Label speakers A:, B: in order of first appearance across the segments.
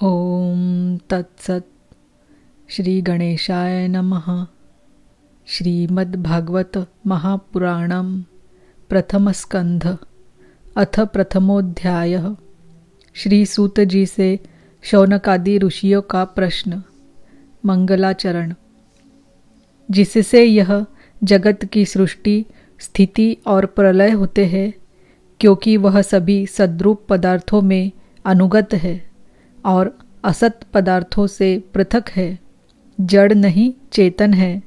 A: ओम तत्सत। श्री गणेशाय नमः। श्रीमद्भागवत महापुराणम प्रथम स्कंध अथ प्रथमोध्याय। श्री सूत जी से शौनकादि ऋषियों का प्रश्न। मंगलाचरण। जिससे यह जगत की सृष्टि, स्थिति और प्रलय होते हैं, क्योंकि वह सभी सद्रूप पदार्थों में अनुगत है और असत पदार्थों से पृथक है। जड़ नहीं चेतन है,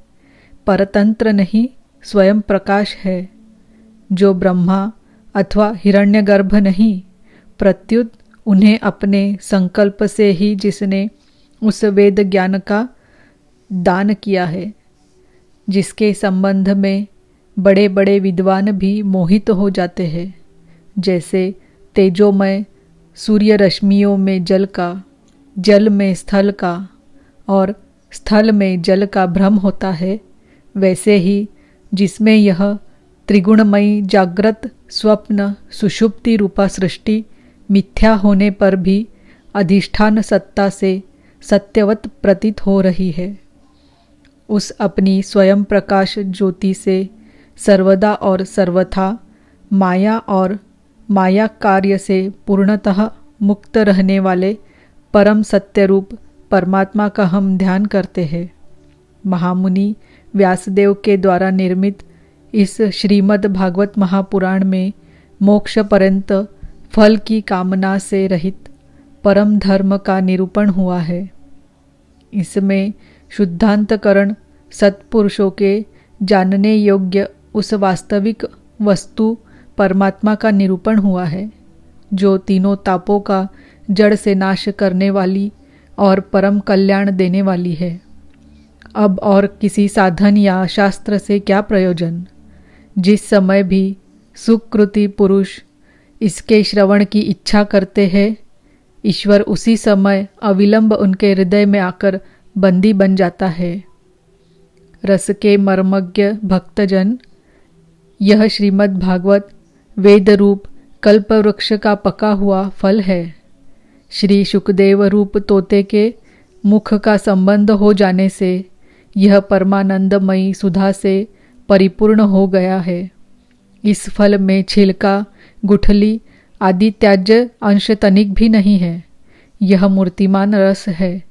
A: परतंत्र नहीं स्वयं प्रकाश है। जो ब्रह्मा अथवा हिरण्यगर्भ नहीं, प्रत्युत उन्हें अपने संकल्प से ही जिसने उस वेद ज्ञान का दान किया है, जिसके संबंध में बड़े बड़े विद्वान भी मोहित हो जाते हैं। जैसे तेजोमय सूर्य रश्मियों में जल का, जल में स्थल का और स्थल में जल का भ्रम होता है, वैसे ही जिसमें यह त्रिगुणमयी जागृत स्वप्न सुषुप्ति रूपा सृष्टि मिथ्या होने पर भी अधिष्ठान सत्ता से सत्यवत प्रतीत हो रही है, उस अपनी स्वयं प्रकाश ज्योति से सर्वदा और सर्वथा माया और माया कार्य से पूर्णतः मुक्त रहने वाले परम सत्य रूप परमात्मा का हम ध्यान करते हैं। महामुनि व्यासदेव के द्वारा निर्मित इस श्रीमद् भागवत महापुराण में मोक्ष पर्यंत फल की कामना से रहित परम धर्म का निरूपण हुआ है। इसमें शुद्धांतकरण सत्पुरुषों के जानने योग्य उस वास्तविक वस्तु परमात्मा का निरूपण हुआ है, जो तीनों तापों का जड़ से नाश करने वाली और परम कल्याण देने वाली है। अब और किसी साधन या शास्त्र से क्या प्रयोजन? जिस समय भी सुकृति पुरुष इसके श्रवण की इच्छा करते हैं, ईश्वर उसी समय अविलंब उनके हृदय में आकर बंदी बन जाता है। रस के मर्मज्ञ भक्तजन, यह श्रीमद् भागवत वेद रूप कल्पवृक्ष का पका हुआ फल है। श्री शुकदेव रूप तोते के मुख का संबंध हो जाने से यह परमानंदमयी सुधा से परिपूर्ण हो गया है। इस फल में छिलका, गुठली आदि त्याज्य अंश तनिक भी नहीं है। यह मूर्तिमान रस है।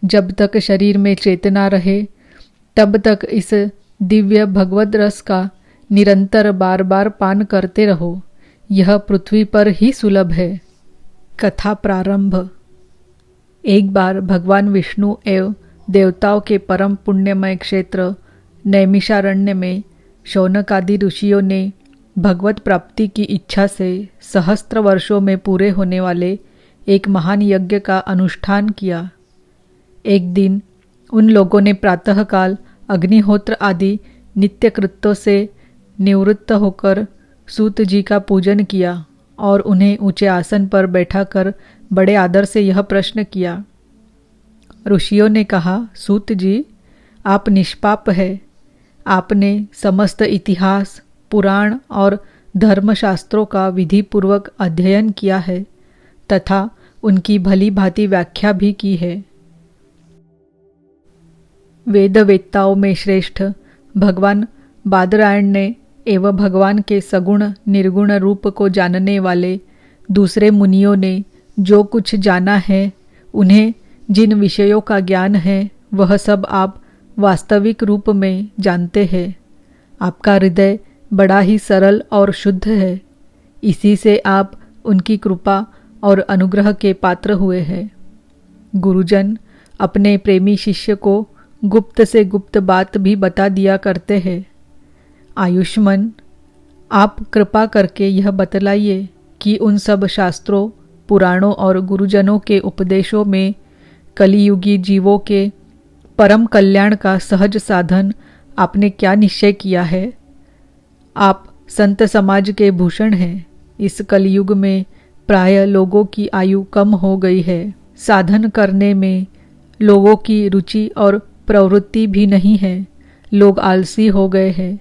A: जब तक शरीर में चेतना रहे, तब तक इस दिव्य भगवद रस का निरंतर बार बार पान करते रहो। यह पृथ्वी पर ही सुलभ है। कथा प्रारंभ। एक बार भगवान विष्णु एवं देवताओं के परम पुण्यमय क्षेत्र नैमिषारण्य में शौनकादि ऋषियों ने भगवत प्राप्ति की इच्छा से सहस्त्र वर्षों में पूरे होने वाले एक महान यज्ञ का अनुष्ठान किया। एक दिन उन लोगों ने प्रातःकाल अग्निहोत्र आदि नित्य कृत्यों से निवृत्त होकर सूत जी का पूजन किया और उन्हें ऊंचे आसन पर बैठाकर बड़े आदर से यह प्रश्न किया। ऋषियों ने कहा, सूत जी, आप निष्पाप है। आपने समस्त इतिहास, पुराण और धर्मशास्त्रों का विधिपूर्वक अध्ययन किया है तथा उनकी भली भांति व्याख्या भी की है। वेदवेत्ताओं में श्रेष्ठ भगवान बादरायण ने एवं भगवान के सगुण निर्गुण रूप को जानने वाले दूसरे मुनियों ने जो कुछ जाना है, उन्हें जिन विषयों का ज्ञान है, वह सब आप वास्तविक रूप में जानते हैं। आपका हृदय बड़ा ही सरल और शुद्ध है। इसी से आप उनकी कृपा और अनुग्रह के पात्र हुए हैं। गुरुजन अपने प्रेमी शिष्य को गुप्त से गुप्त बात भी बता दिया करते हैं। आयुष्मान, आप कृपा करके यह बतलाइए कि उन सब शास्त्रों, पुराणों और गुरुजनों के उपदेशों में कलियुगी जीवों के परम कल्याण का सहज साधन आपने क्या निश्चय किया है? आप संत समाज के भूषण हैं। इस कलियुग में प्राय लोगों की आयु कम हो गई है। साधन करने में लोगों की रुचि और प्रवृत्ति भी नहीं है। लोग आलसी हो गए हैं।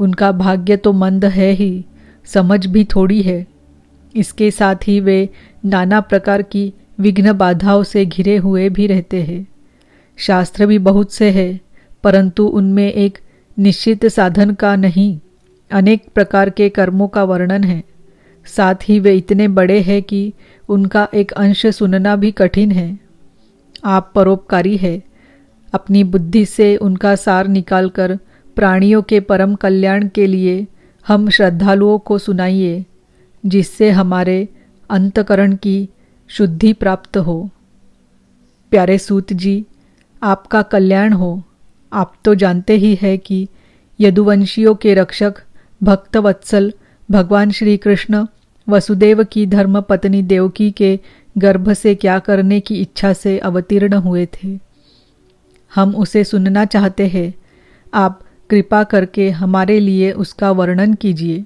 A: उनका भाग्य तो मंद है ही, समझ भी थोड़ी है। इसके साथ ही वे नाना प्रकार की विघ्न बाधाओं से घिरे हुए भी रहते हैं। शास्त्र भी बहुत से हैं, परंतु उनमें एक निश्चित साधन का नहीं, अनेक प्रकार के कर्मों का वर्णन है। साथ ही वे इतने बड़े हैं कि उनका एक अंश सुनना भी कठिन है। आप परोपकारी है, अपनी बुद्धि से उनका सार निकालकर प्राणियों के परम कल्याण के लिए हम श्रद्धालुओं को सुनाइए, जिससे हमारे अंतकरण की शुद्धि प्राप्त हो। प्यारे सूत जी, आपका कल्याण हो। आप तो जानते ही हैं कि यदुवंशियों के रक्षक भक्त वत्सल भगवान श्री कृष्ण वसुदेव की धर्म पत्नी देवकी के गर्भ से क्या करने की इच्छा से अवतीर्ण हुए थे। हम उसे सुनना चाहते हैं। आप कृपा करके हमारे लिए उसका वर्णन कीजिए,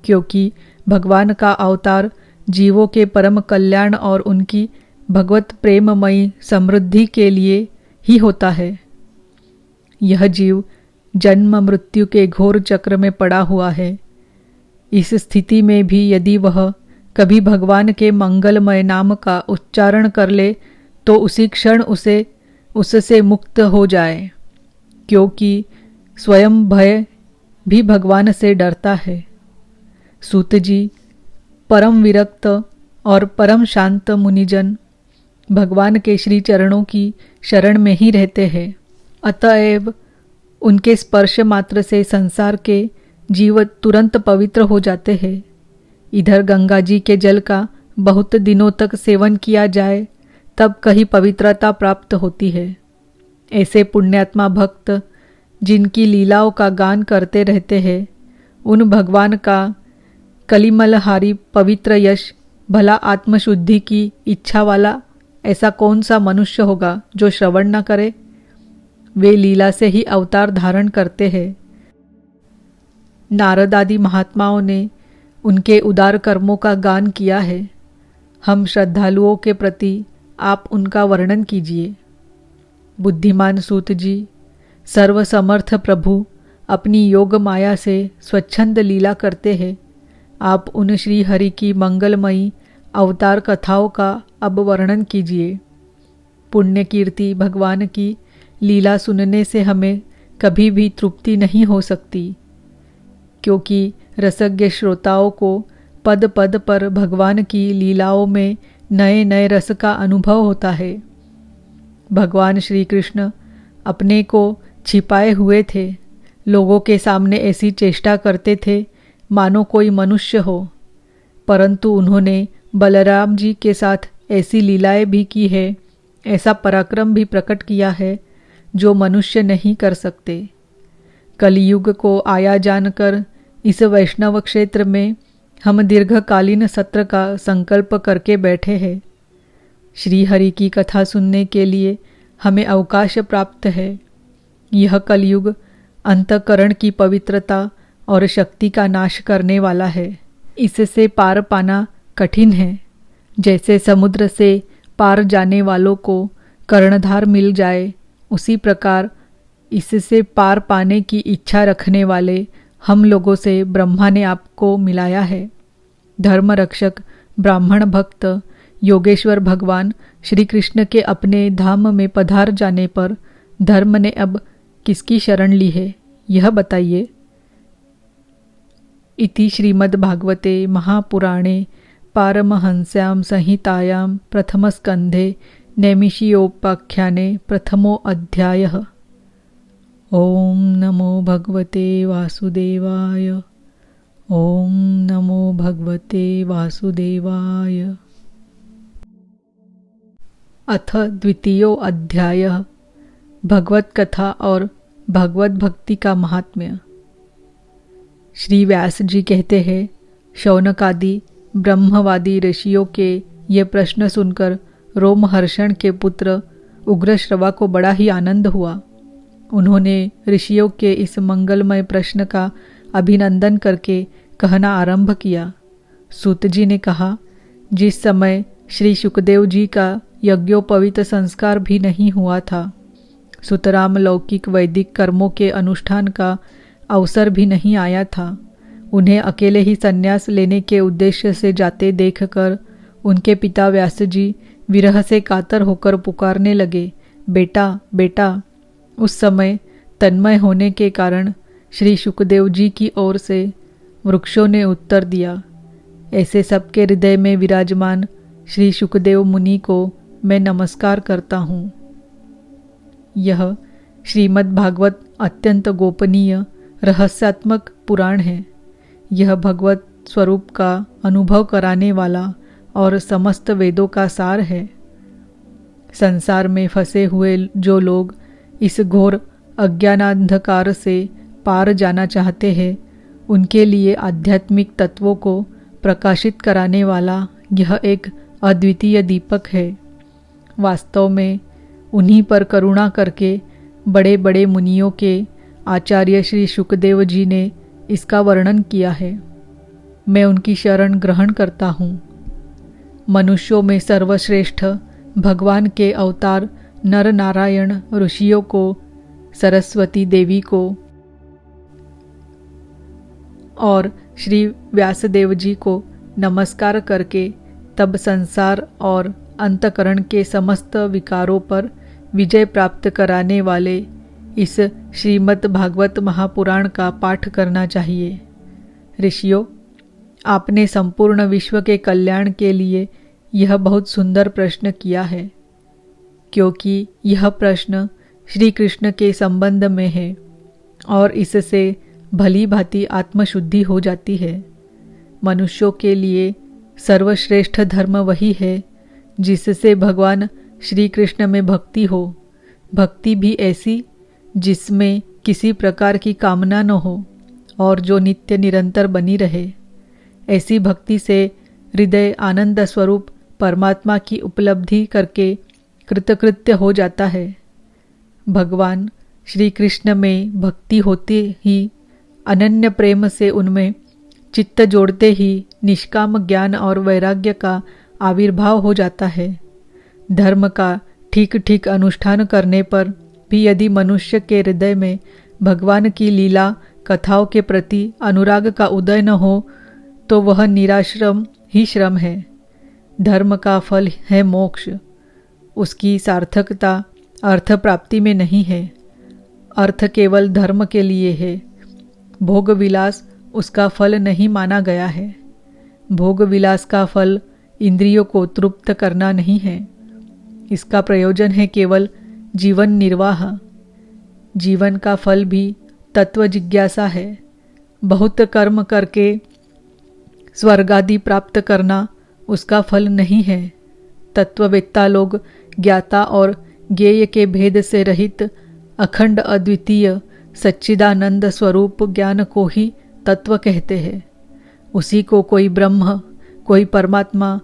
A: क्योंकि भगवान का अवतार जीवों के परम कल्याण और उनकी भगवत प्रेममयी समृद्धि के लिए ही होता है। यह जीव जन्म मृत्यु के घोर चक्र में पड़ा हुआ है। इस स्थिति में भी यदि वह कभी भगवान के मंगलमय नाम का उच्चारण कर ले तो उसी क्षण उससे मुक्त हो जाए, क्योंकि स्वयं भय भी भगवान से डरता है। सूत जी, परम विरक्त और परम शांत मुनिजन भगवान के श्री चरणों की शरण में ही रहते हैं। अतएव उनके स्पर्श मात्र से संसार के जीव तुरंत पवित्र हो जाते हैं। इधर गंगा जी के जल का बहुत दिनों तक सेवन किया जाए तब कहीं पवित्रता प्राप्त होती है। ऐसे पुण्यात्मा भक्त जिनकी लीलाओं का गान करते रहते हैं, उन भगवान का कलिमलहारी पवित्र यश भला आत्मशुद्धि की इच्छा वाला ऐसा कौन सा मनुष्य होगा जो श्रवण न करे। वे लीला से ही अवतार धारण करते हैं। नारद आदि महात्माओं ने उनके उदार कर्मों का गान किया है। हम श्रद्धालुओं के प्रति आप उनका वर्णन कीजिए। बुद्धिमान सूत जी, सर्वसमर्थ प्रभु अपनी योग माया से स्वच्छंद लीला करते हैं। आप उन श्री हरि की मंगलमयी अवतार कथाओं का अब वर्णन कीजिए। पुण्य कीर्ति भगवान की लीला सुनने से हमें कभी भी तृप्ति नहीं हो सकती, क्योंकि रसज्ञ श्रोताओं को पद पद पर भगवान की लीलाओं में नए नए रस का अनुभव होता है। भगवान श्री कृष्ण अपने को छिपाए हुए थे। लोगों के सामने ऐसी चेष्टा करते थे मानो कोई मनुष्य हो, परंतु उन्होंने बलराम जी के साथ ऐसी लीलाएं भी की है, ऐसा पराक्रम भी प्रकट किया है जो मनुष्य नहीं कर सकते। कलियुग को आया जानकर इस वैष्णव क्षेत्र में हम दीर्घकालीन सत्र का संकल्प करके बैठे हैं। श्री हरि की कथा सुनने के लिए हमें अवकाश प्राप्त है। यह कलयुग अंतःकरण की पवित्रता और शक्ति का नाश करने वाला है। इससे पार पाना कठिन है। जैसे समुद्र से पार जाने वालों को कर्णधार मिल जाए, उसी प्रकार इससे पार पाने की इच्छा रखने वाले हम लोगों से ब्रह्मा ने आपको मिलाया है। धर्म रक्षक ब्राह्मण भक्त योगेश्वर भगवान श्री कृष्ण के अपने धाम में पधार जाने पर धर्म ने अब किसकी शरण ली है, यह बताइए। इति श्रीमद्भागवते महापुराणे पारमहंस्यां संहितायां प्रथमस्कन्धे नैमिषीयोपाख्याने प्रथमो अध्यायः। ओम नमो भगवते वासुदेवाय। ओम नमो भगवते वासुदेवाय। अथ द्वितीयो अध्यायः। भगवत कथा और भगवत भक्ति का महात्म्य। श्री व्यास जी कहते हैं, शौनकादि ब्रह्मवादी ऋषियों के ये प्रश्न सुनकर रोमहर्षण के पुत्र उग्रश्रवा को बड़ा ही आनंद हुआ। उन्होंने ऋषियों के इस मंगलमय प्रश्न का अभिनंदन करके कहना आरंभ किया। सूत जी ने कहा, जिस समय श्री सुखदेव जी का यज्ञोपवीत संस्कार भी नहीं हुआ था, सुतराम लौकिक वैदिक कर्मों के अनुष्ठान का अवसर भी नहीं आया था, उन्हें अकेले ही संन्यास लेने के उद्देश्य से जाते देखकर उनके पिता व्यास जी विरह से कातर होकर पुकारने लगे, बेटा बेटा। उस समय तन्मय होने के कारण श्री शुकदेव जी की ओर से वृक्षों ने उत्तर दिया, ऐसे सबके हृदय में विराजमान श्री शुकदेव मुनि को मैं नमस्कार करता हूँ। यह श्रीमद् भागवत अत्यंत गोपनीय रहस्यात्मक पुराण है। यह भगवत स्वरूप का अनुभव कराने वाला और समस्त वेदों का सार है। संसार में फंसे हुए जो लोग इस घोर अज्ञानांधकार से पार जाना चाहते हैं, उनके लिए आध्यात्मिक तत्वों को प्रकाशित कराने वाला यह एक अद्वितीय दीपक है। वास्तव में उन्हीं पर करुणा करके बड़े बड़े मुनियों के आचार्य श्री शुकदेव जी ने इसका वर्णन किया है। मैं उनकी शरण ग्रहण करता हूँ। मनुष्यों में सर्वश्रेष्ठ भगवान के अवतार नर नारायण ऋषियों को, सरस्वती देवी को और श्री व्यासदेव जी को नमस्कार करके तब संसार और अंतकरण के समस्त विकारों पर विजय प्राप्त कराने वाले इस श्रीमद् भागवत महापुराण का पाठ करना चाहिए। ऋषियों, आपने संपूर्ण विश्व के कल्याण के लिए यह बहुत सुंदर प्रश्न किया है, क्योंकि यह प्रश्न श्री कृष्ण के संबंध में है और इससे भली भांति आत्मशुद्धि हो जाती है। मनुष्यों के लिए सर्वश्रेष्ठ धर्म वही है जिससे भगवान श्री कृष्ण में भक्ति हो। भक्ति भी ऐसी जिसमें किसी प्रकार की कामना न हो और जो नित्य निरंतर बनी रहे। ऐसी भक्ति से हृदय आनंद स्वरूप परमात्मा की उपलब्धि करके कृतकृत्य हो जाता है। भगवान श्री कृष्ण में भक्ति होते ही अनन्य प्रेम से उनमें चित्त जोड़ते ही निष्काम ज्ञान और वैराग्य का आविर्भाव हो जाता है। धर्म का ठीक ठीक अनुष्ठान करने पर भी यदि मनुष्य के हृदय में भगवान की लीला कथाओं के प्रति अनुराग का उदय न हो तो वह निराश्रम ही श्रम है। धर्म का फल है मोक्ष। उसकी सार्थकता अर्थ प्राप्ति में नहीं है। अर्थ केवल धर्म के लिए है। भोग विलास उसका फल नहीं माना गया है। भोग विलास का फल इंद्रियों को तृप्त करना नहीं है। इसका प्रयोजन है केवल जीवन निर्वाह। जीवन का फल भी तत्व जिज्ञासा है। बहुत कर्म करके स्वर्ग आदि प्राप्त करना उसका फल नहीं है। तत्ववेत्ता लोग ज्ञाता और ज्ञेय के भेद से रहित अखंड अद्वितीय सच्चिदानंद स्वरूप ज्ञान को ही तत्व कहते हैं। उसी को कोई ब्रह्म, कोई परमात्मा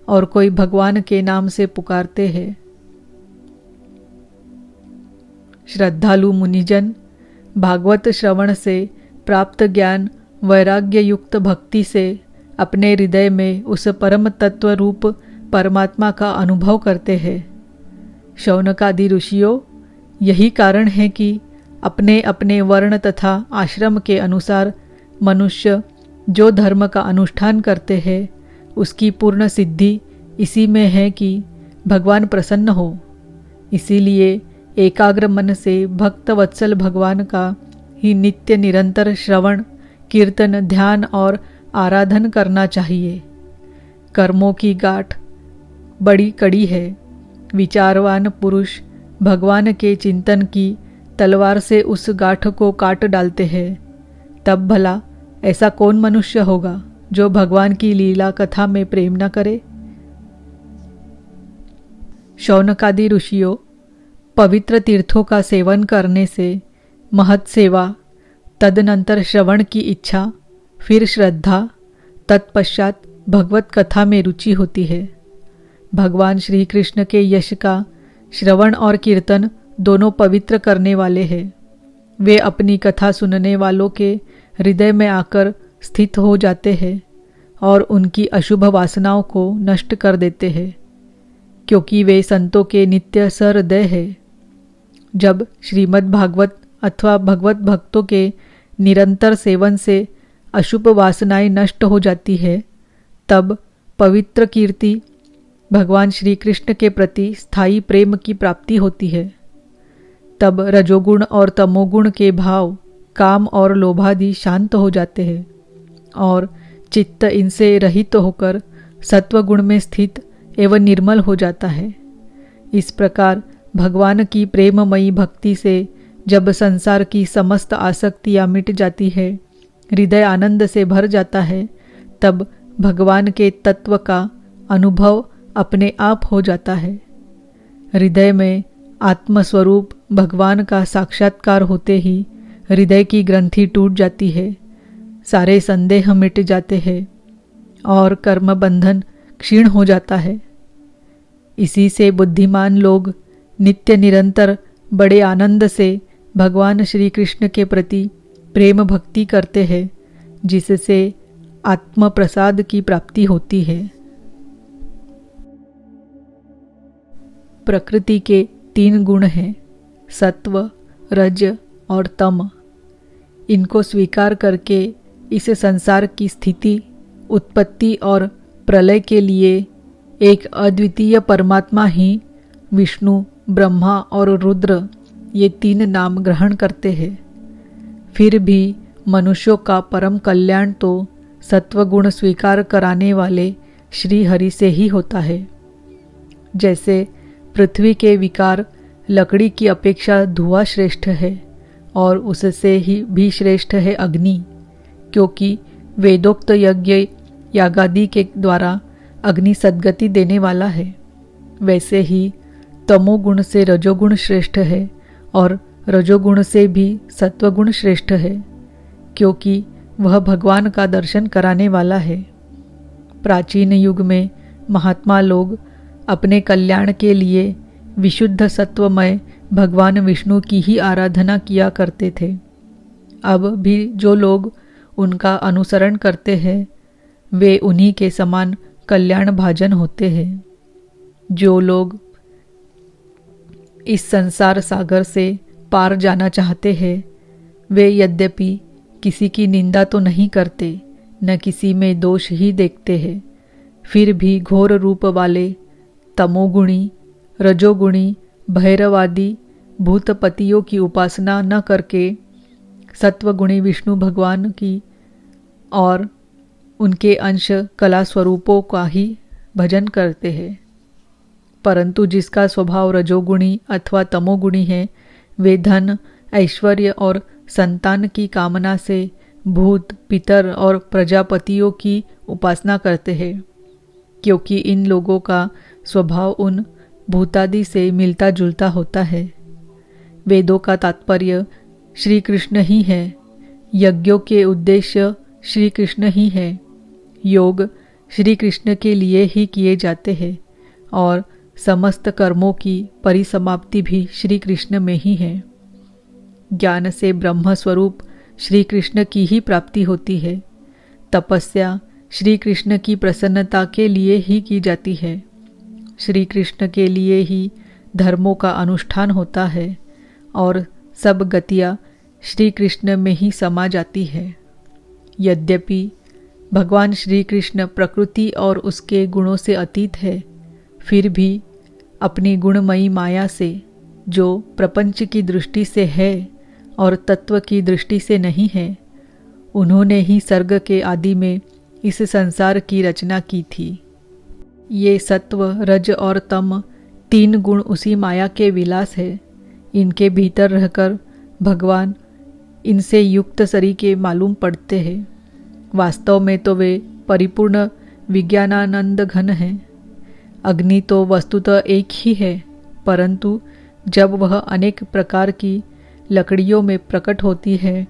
A: और कोई भगवान के नाम से पुकारते हैं। श्रद्धालु मुनिजन भागवत श्रवण से प्राप्त ज्ञान वैराग्य युक्त भक्ति से अपने हृदय में उस परम तत्व रूप परमात्मा का अनुभव करते हैं। शौनकादि ऋषियों, यही कारण है कि अपने अपने वर्ण तथा आश्रम के अनुसार मनुष्य जो धर्म का अनुष्ठान करते हैं उसकी पूर्ण सिद्धि इसी में है कि भगवान प्रसन्न हो। इसीलिए एकाग्र मन से भक्त वत्सल भगवान का ही नित्य निरंतर श्रवण, कीर्तन, ध्यान और आराधन करना चाहिए। कर्मों की गांठ बड़ी कड़ी है। विचारवान पुरुष भगवान के चिंतन की तलवार से उस गांठ को काट डालते हैं। तब भला ऐसा कौन मनुष्य होगा जो भगवान की लीला कथा में प्रेम न करे। शौनकादि ऋषियों, पवित्र तीर्थों का सेवन करने से महत् सेवा, तदनंतर श्रवण की इच्छा, फिर श्रद्धा, तत्पश्चात भगवत कथा में रुचि होती है। भगवान श्री कृष्ण के यश का श्रवण और कीर्तन दोनों पवित्र करने वाले हैं। वे अपनी कथा सुनने वालों के हृदय में आकर स्थित हो जाते हैं और उनकी अशुभ वासनाओं को नष्ट कर देते हैं, क्योंकि वे संतों के नित्य सहृदय है। जब श्रीमद् भागवत अथवा भगवत भक्तों के निरंतर सेवन से अशुभ वासनाएं नष्ट हो जाती है, तब पवित्र कीर्ति भगवान श्री कृष्ण के प्रति स्थायी प्रेम की प्राप्ति होती है, तब रजोगुण और तमोगुण के भाव, काम और लोभादि शांत हो जाते हैं और चित्त इनसे रहित होकर सत्वगुण में स्थित एवं निर्मल हो जाता है। इस प्रकार भगवान की प्रेममयी भक्ति से जब संसार की समस्त आसक्तियाँ मिट जाती है, हृदय आनंद से भर जाता है, तब भगवान के तत्व का अनुभव अपने आप हो जाता है। हृदय में आत्मस्वरूप भगवान का साक्षात्कार होते ही हृदय की ग्रंथि टूट जाती है, सारे संदेह मिट जाते हैं और कर्म बंधन क्षीण हो जाता है। इसी से बुद्धिमान लोग नित्य निरंतर बड़े आनंद से भगवान श्री कृष्ण के प्रति प्रेम भक्ति करते हैं, जिससे आत्म प्रसाद की प्राप्ति होती है। प्रकृति के 3 गुण हैं, सत्व, रज और तम। इनको स्वीकार करके इस संसार की स्थिति, उत्पत्ति और प्रलय के लिए एक अद्वितीय परमात्मा ही विष्णु, ब्रह्मा और रुद्र ये 3 नाम ग्रहण करते हैं। फिर भी मनुष्यों का परम कल्याण तो सत्वगुण स्वीकार कराने वाले श्री हरि से ही होता है। जैसे पृथ्वी के विकार लकड़ी की अपेक्षा धुआं श्रेष्ठ है और उससे ही भी श्रेष्ठ है अग्नि, क्योंकि वेदोक्त यज्ञ यागादि के द्वारा अग्नि सद्गति देने वाला है। वैसे ही तमोगुण से रजोगुण श्रेष्ठ है और रजोगुण से भी सत्वगुण श्रेष्ठ है, क्योंकि वह भगवान का दर्शन कराने वाला है। प्राचीन युग में महात्मा लोग अपने कल्याण के लिए विशुद्ध सत्वमय भगवान विष्णु की ही आराधना किया करते थे। अब भी जो लोग उनका अनुसरण करते हैं, वे उन्हीं के समान कल्याण भाजन होते हैं। जो लोग इस संसार सागर से पार जाना चाहते हैं, वे यद्यपि किसी की निंदा तो नहीं करते, न किसी में दोष ही देखते हैं, फिर भी घोर रूप वाले तमोगुणी, रजोगुणी, भैरवादि भूतपतियों की उपासना न करके सत्वगुणी विष्णु भगवान की और उनके अंश कला स्वरूपों का ही भजन करते हैं। परंतु जिसका स्वभाव रजोगुणी अथवा तमोगुणी है, वे धन, ऐश्वर्य और संतान की कामना से भूत, पितर और प्रजापतियों की उपासना करते हैं, क्योंकि इन लोगों का स्वभाव उन भूतादि से मिलता जुलता होता है। वेदों का तात्पर्य श्री कृष्ण ही है, यज्ञों के उद्देश्य श्री कृष्ण ही है, योग श्री कृष्ण के लिए ही किए जाते हैं और समस्त कर्मों की परिसमाप्ति भी श्री कृष्ण में ही है। ज्ञान से ब्रह्म स्वरूप श्री कृष्ण की ही प्राप्ति होती है। तपस्या श्री कृष्ण की प्रसन्नता के लिए ही की जाती है। श्री कृष्ण के लिए ही धर्मों का अनुष्ठान होता है और सब गतियाँ श्री कृष्ण में ही समा जाती है। यद्यपि भगवान श्री कृष्ण प्रकृति और उसके गुणों से अतीत है, फिर भी अपनी गुणमयी माया से, जो प्रपंच की दृष्टि से है और तत्व की दृष्टि से नहीं है, उन्होंने ही सर्ग के आदि में इस संसार की रचना की थी। ये सत्व, रज और तम 3 गुण उसी माया के विलास है। इनके भीतर रहकर भगवान इनसे युक्त सरीके मालूम पड़ते हैं। वास्तव में तो वे परिपूर्ण विज्ञानानंद घन हैं। अग्नि तो वस्तुतः एक ही है, परंतु जब वह अनेक प्रकार की लकड़ियों में प्रकट होती है,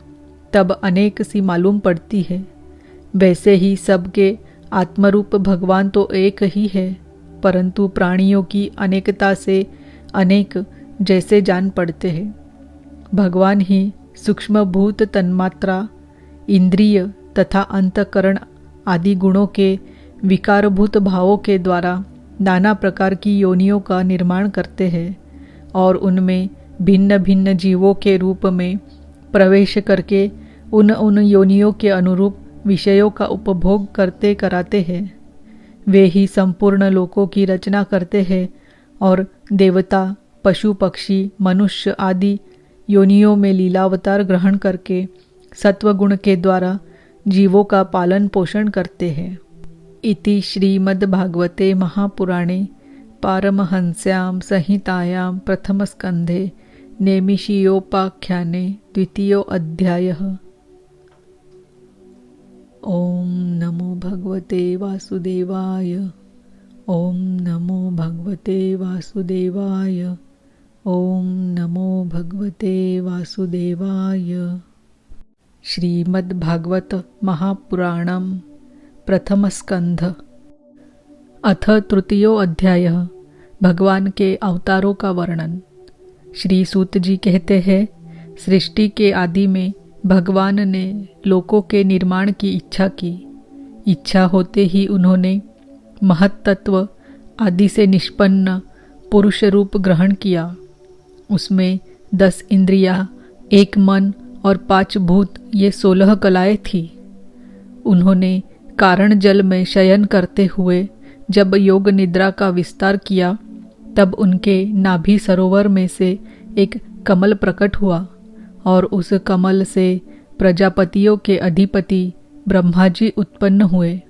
A: तब अनेक सी मालूम पड़ती है। वैसे ही सबके आत्मरूप भगवान तो एक ही है, परंतु प्राणियों की अनेकता से अनेक जैसे जान पड़ते हैं। भगवान ही सूक्ष्म भूत तन्मात्रा, इंद्रिय तथा अंतःकरण आदि गुणों के विकारभूत भावों के द्वारा नाना प्रकार की योनियों का निर्माण करते हैं और उनमें भिन्न भिन्न जीवों के रूप में प्रवेश करके उन योनियों के अनुरूप विषयों का उपभोग करते कराते हैं। वे ही संपूर्ण लोकों की रचना करते हैं और देवता, पशु, पक्षी, मनुष्य आदि योनियों में लीलावतार ग्रहण करके सत्वगुण के द्वारा जीवों का पालन पोषण करते हैं। इति श्रीमद्भागवते महापुराणे पारमहंस्यां संहितायां प्रथमस्कन्धे नैमिषीयोपाख्याने द्वितीयो अध्यायः। ओम नमो भगवते वासुदेवाय। ओम नमो भगवते वासुदेवाय। ओम नमो भगवते वासुदेवाय। श्रीमद्भागवत महापुराणम प्रथमस्कंध अथ तृतीयो अध्यायः। भगवान के अवतारों का वर्णन। श्री सूत जी कहते हैं, सृष्टि के आदि में भगवान ने लोकों के निर्माण की इच्छा की। इच्छा होते ही उन्होंने महत्तत्व आदि से निष्पन्न पुरुष रूप ग्रहण किया। उसमें 10 इंद्रियां, 1 मन और 5 भूत, ये 16 कलाएं थी। उन्होंने कारण जल में शयन करते हुए जब योग निद्रा का विस्तार किया, तब उनके नाभि सरोवर में से एक कमल प्रकट हुआ और उस कमल से प्रजापतियों के अधिपति ब्रह्मा जी उत्पन्न हुए।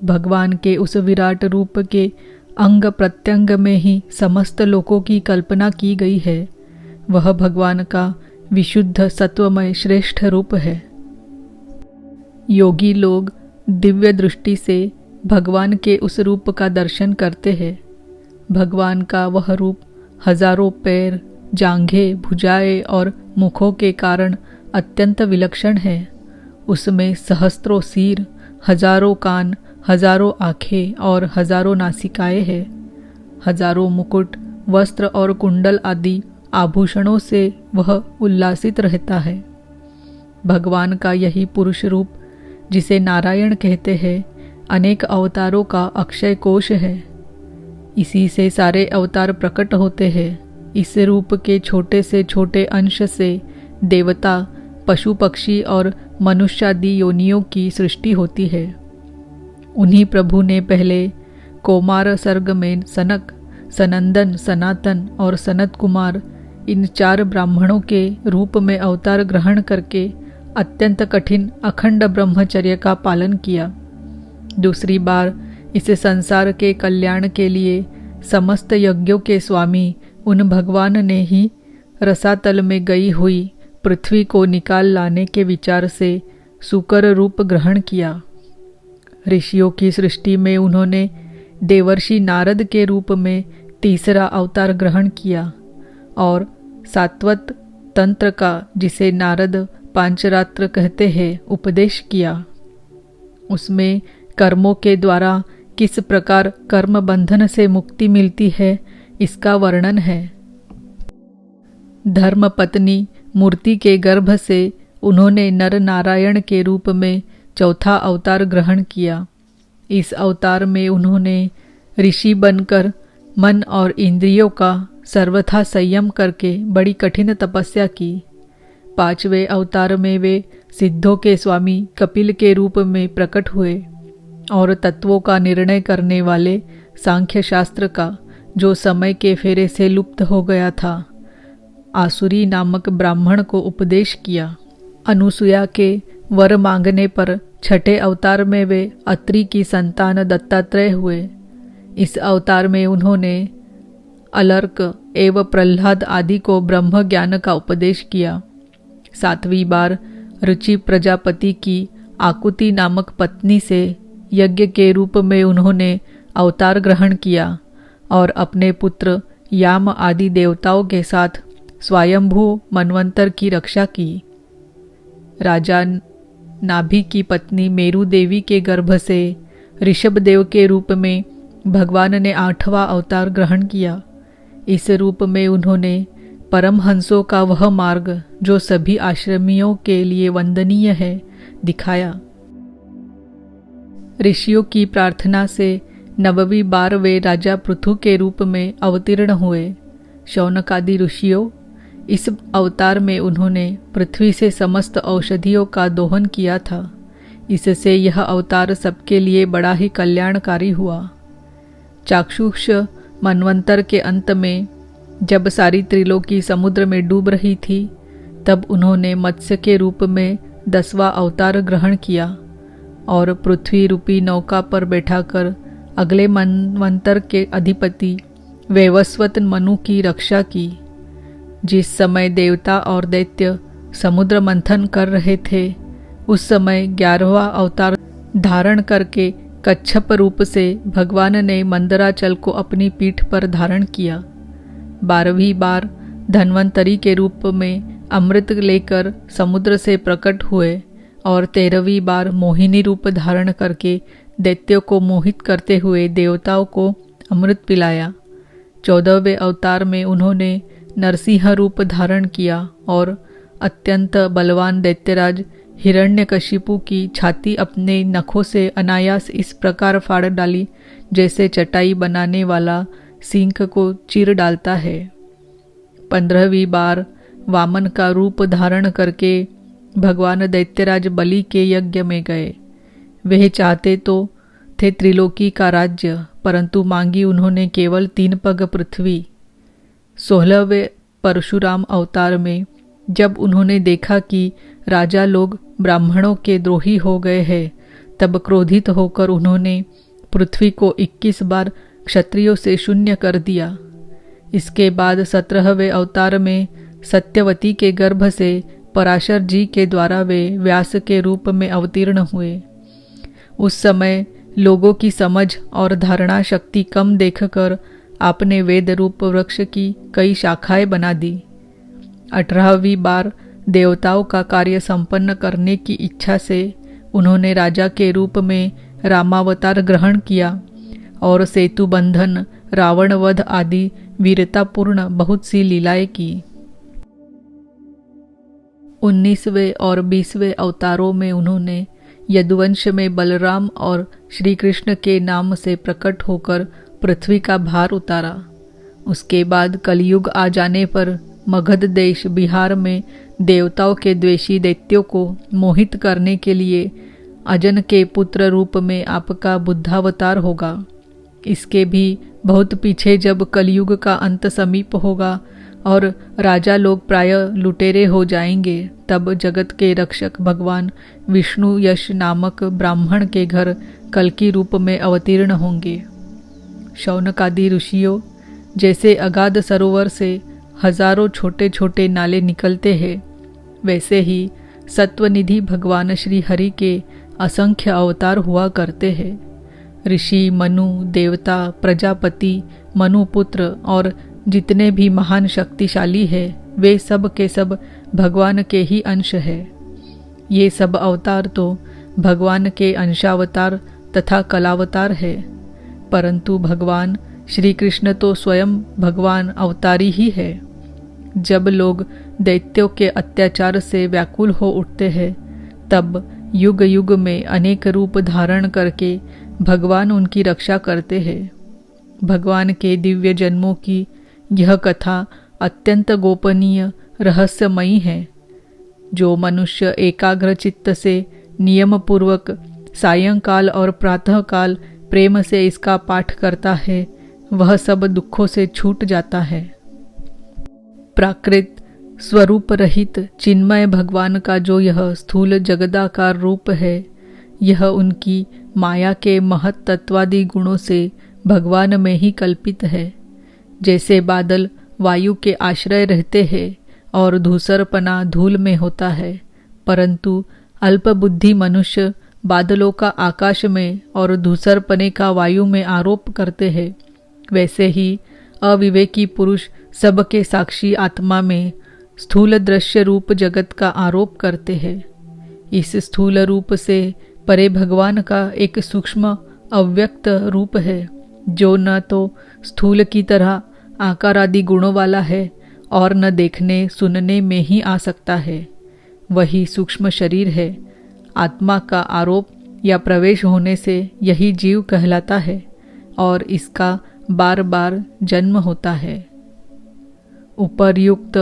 A: भगवान के उस विराट रूप के अंग प्रत्यंग में ही समस्त लोकों की कल्पना की गई है। वह भगवान का विशुद्ध सत्वमय श्रेष्ठ रूप है। योगी लोग दिव्य दृष्टि से भगवान के उस रूप का दर्शन करते हैं। भगवान का वह रूप हजारों पैर, जांघें, भुजाएं और मुखों के कारण अत्यंत विलक्षण है। उसमें सहस्त्रों सिर, हजारों कान, हजारों आँखें और हजारों नासिकाएं हैं। हजारों मुकुट, वस्त्र और कुंडल आदि आभूषणों से वह उल्लासित रहता है। भगवान का यही पुरुष रूप, जिसे नारायण कहते हैं, अनेक अवतारों का अक्षय कोश है। इसी से सारे अवतार प्रकट होते हैं। इस रूप के छोटे से छोटे अंश से देवता, पशु, पक्षी और मनुष्यादि योनियों की सृष्टि होती है। उन्हीं प्रभु ने पहले कौमार सर्ग में सनक, सनंदन, सनातन और सनत कुमार, इन 4 ब्राह्मणों के रूप में अवतार ग्रहण करके अत्यंत कठिन अखंड ब्रह्मचर्य का पालन किया। दूसरी बार इस संसार के कल्याण के लिए समस्त यज्ञों के स्वामी उन भगवान ने ही रसातल में गई हुई पृथ्वी को निकाल लाने के विचार से सूकर रूप ग्रहण किया। ऋषियों की सृष्टि में उन्होंने देवर्षि नारद के रूप में तीसरा अवतार ग्रहण किया और सात्वत तंत्र का, जिसे नारद पांचरात्र कहते हैं, उपदेश किया। उसमें कर्मों के द्वारा किस प्रकार कर्म बंधन से मुक्ति मिलती है, इसका वर्णन है। धर्म पत्नी मूर्ति के गर्भ से उन्होंने नर नारायण के रूप में चौथा अवतार ग्रहण किया। इस अवतार में उन्होंने ऋषि बनकर मन और इंद्रियों का सर्वथा संयम करके बड़ी कठिन तपस्या की। 5वें अवतार में वे सिद्धों के स्वामी कपिल के रूप में प्रकट हुए और तत्वों का निर्णय करने वाले सांख्य शास्त्र का, जो समय के फेरे से लुप्त हो गया था, आसुरी नामक ब्राह्मण को उपदेश किया। अनुसुया के वर मांगने पर 6ठे अवतार में वे अत्रि की संतान दत्तात्रेय हुए। इस अवतार में उन्होंने अलर्क एवं प्रह्लाद आदि को ब्रह्म ज्ञान का उपदेश किया। 7वीं बार रुचि प्रजापति की आकुति नामक पत्नी से यज्ञ के रूप में उन्होंने अवतार ग्रहण किया और अपने पुत्र याम आदि देवताओं के साथ स्वयंभू मनवंतर की रक्षा की। राजा नाभि की पत्नी मेरु देवी के गर्भ से ऋषभ देव के रूप में भगवान ने 8वां अवतार ग्रहण किया। इस रूप में उन्होंने परमहंसों का वह मार्ग, जो सभी आश्रमियों के लिए वंदनीय है, दिखाया। ऋषियों की प्रार्थना से 9वीं बार वे राजा पृथु के रूप में अवतीर्ण हुए। शौनकादि ऋषियों, इस अवतार में उन्होंने पृथ्वी से समस्त औषधियों का दोहन किया था। इससे यह अवतार सबके लिए बड़ा ही कल्याणकारी हुआ। चाक्षुष मनवंतर के अंत में जब सारी त्रिलोकी समुद्र में डूब रही थी, तब उन्होंने मत्स्य के रूप में 10वां अवतार ग्रहण किया और पृथ्वी रूपी नौका पर बैठाकर अगले मनवंतर के अधिपति वैवस्वत मनु की रक्षा की। जिस समय देवता और दैत्य समुद्र मंथन कर रहे थे, उस समय 11वां अवतार धारण करके कच्छप रूप से भगवान ने मंदराचल को अपनी पीठ पर धारण किया। 12वीं बार धन्वंतरी के रूप में अमृत लेकर समुद्र से प्रकट हुए और 13वीं बार मोहिनी रूप धारण करके दैत्यों को मोहित करते हुए देवताओं को अमृत पिलाया। 14वें अवतार में उन्होंने नरसिंह रूप धारण किया और अत्यंत बलवान दैत्यराज हिरण्यकशिपु की छाती अपने नखों से अनायास इस प्रकार फाड़ डाली जैसे चटाई बनाने वाला सिंक को चीर डालता है। 15वीं बार वामन का रूप धारण करके भगवान दैत्यराज बलि के यज्ञ में गए। वे चाहते तो थे त्रिलोकी का राज्य, परंतु मांगी उन्होंने केवल 3 पग पृथ्वी। 16वें परशुराम अवतार में जब उन्होंने देखा कि राजा लोग ब्राह्मणों के द्रोही हो गए हैं, तब क्रोधित होकर उन्होंने पृथ्वी को 21 बार क्षत्रियों से शून्य कर दिया। इसके बाद 17वें अवतार में सत्यवती के गर्भ से पराशर जी के द्वारा वे व्यास के रूप में अवतीर्ण हुए। उस समय लोगों की समझ और धारणा शक्ति कम देखकर आपने वेद रूप वृक्ष की कई शाखाएं बना दी। 18वीं बार देवताओं का कार्य संपन्न करने की इच्छा से उन्होंने राजा के रूप में रामावतार ग्रहण किया और सेतु बंधन, रावण वध आदि वीरतापूर्ण बहुत सी लीलाएं की। 19वें और 20वें अवतारों में उन्होंने यदुवंश में बलराम और श्री कृष्ण के नाम से प्रकट होकर पृथ्वी का भार उतारा। उसके बाद कलयुग आ जाने पर मगध देश बिहार में देवताओं के द्वेषी दैत्यों को मोहित करने के लिए अजन के पुत्र रूप में आपका बुद्धावतार होगा। इसके भी बहुत पीछे जब कलयुग का अंत समीप होगा और राजा लोग प्राय लुटेरे हो जाएंगे, तब जगत के रक्षक भगवान विष्णु यश नामक ब्राह्मण के घर कल्कि रूप में अवतीर्ण होंगे। शौनकादि ऋषियों जैसे अगाध सरोवर से हजारों छोटे छोटे नाले निकलते हैं, वैसे ही सत्वनिधि भगवान श्री हरि के असंख्य अवतार हुआ करते हैं। ऋषि, मनु, देवता, प्रजापति, मनुपुत्र और जितने भी महान शक्तिशाली हैं, वे सब के सब भगवान के ही अंश है। ये सब अवतार तो भगवान के अंशावतार तथा कलावतार है, परंतु भगवान श्री कृष्ण तो स्वयं भगवान अवतारी ही है। जब लोग दैत्यों के अत्याचार से व्याकुल हो उठते हैं, तब युग युग में अनेक रूप धारण करके भगवान उनकी रक्षा करते हैं। भगवान के दिव्य जन्मों की यह कथा अत्यंत गोपनीय रहस्यमयी है। जो मनुष्य एकाग्र चित्त से नियम पूर्वक सायंकाल और प्रातःकाल प्रेम से इसका पाठ करता है, वह सब दुखों से छूट जाता है। प्राकृत स्वरूप रहित चिन्मय भगवान का जो यह स्थूल जगदाकार रूप है, यह उनकी माया के महत तत्वादि गुणों से भगवान में ही कल्पित है। जैसे बादल वायु के आश्रय रहते हैं और धूसरपना धूल में होता है, परंतु अल्पबुद्धि मनुष्य बादलों का आकाश में और धूसरपने का वायु में आरोप करते हैं, वैसे ही अविवेकी पुरुष सबके साक्षी आत्मा में स्थूल दृश्य रूप जगत का आरोप करते हैं। इस स्थूल रूप से परे भगवान का एक सूक्ष्म अव्यक्त रूप है, जो न तो स्थूल की तरह आकार आदि गुणों वाला है और न देखने सुनने में ही आ सकता है। वही सूक्ष्म शरीर है। आत्मा का आरोप या प्रवेश होने से यही जीव कहलाता है और इसका बार बार जन्म होता है। उपर्युक्त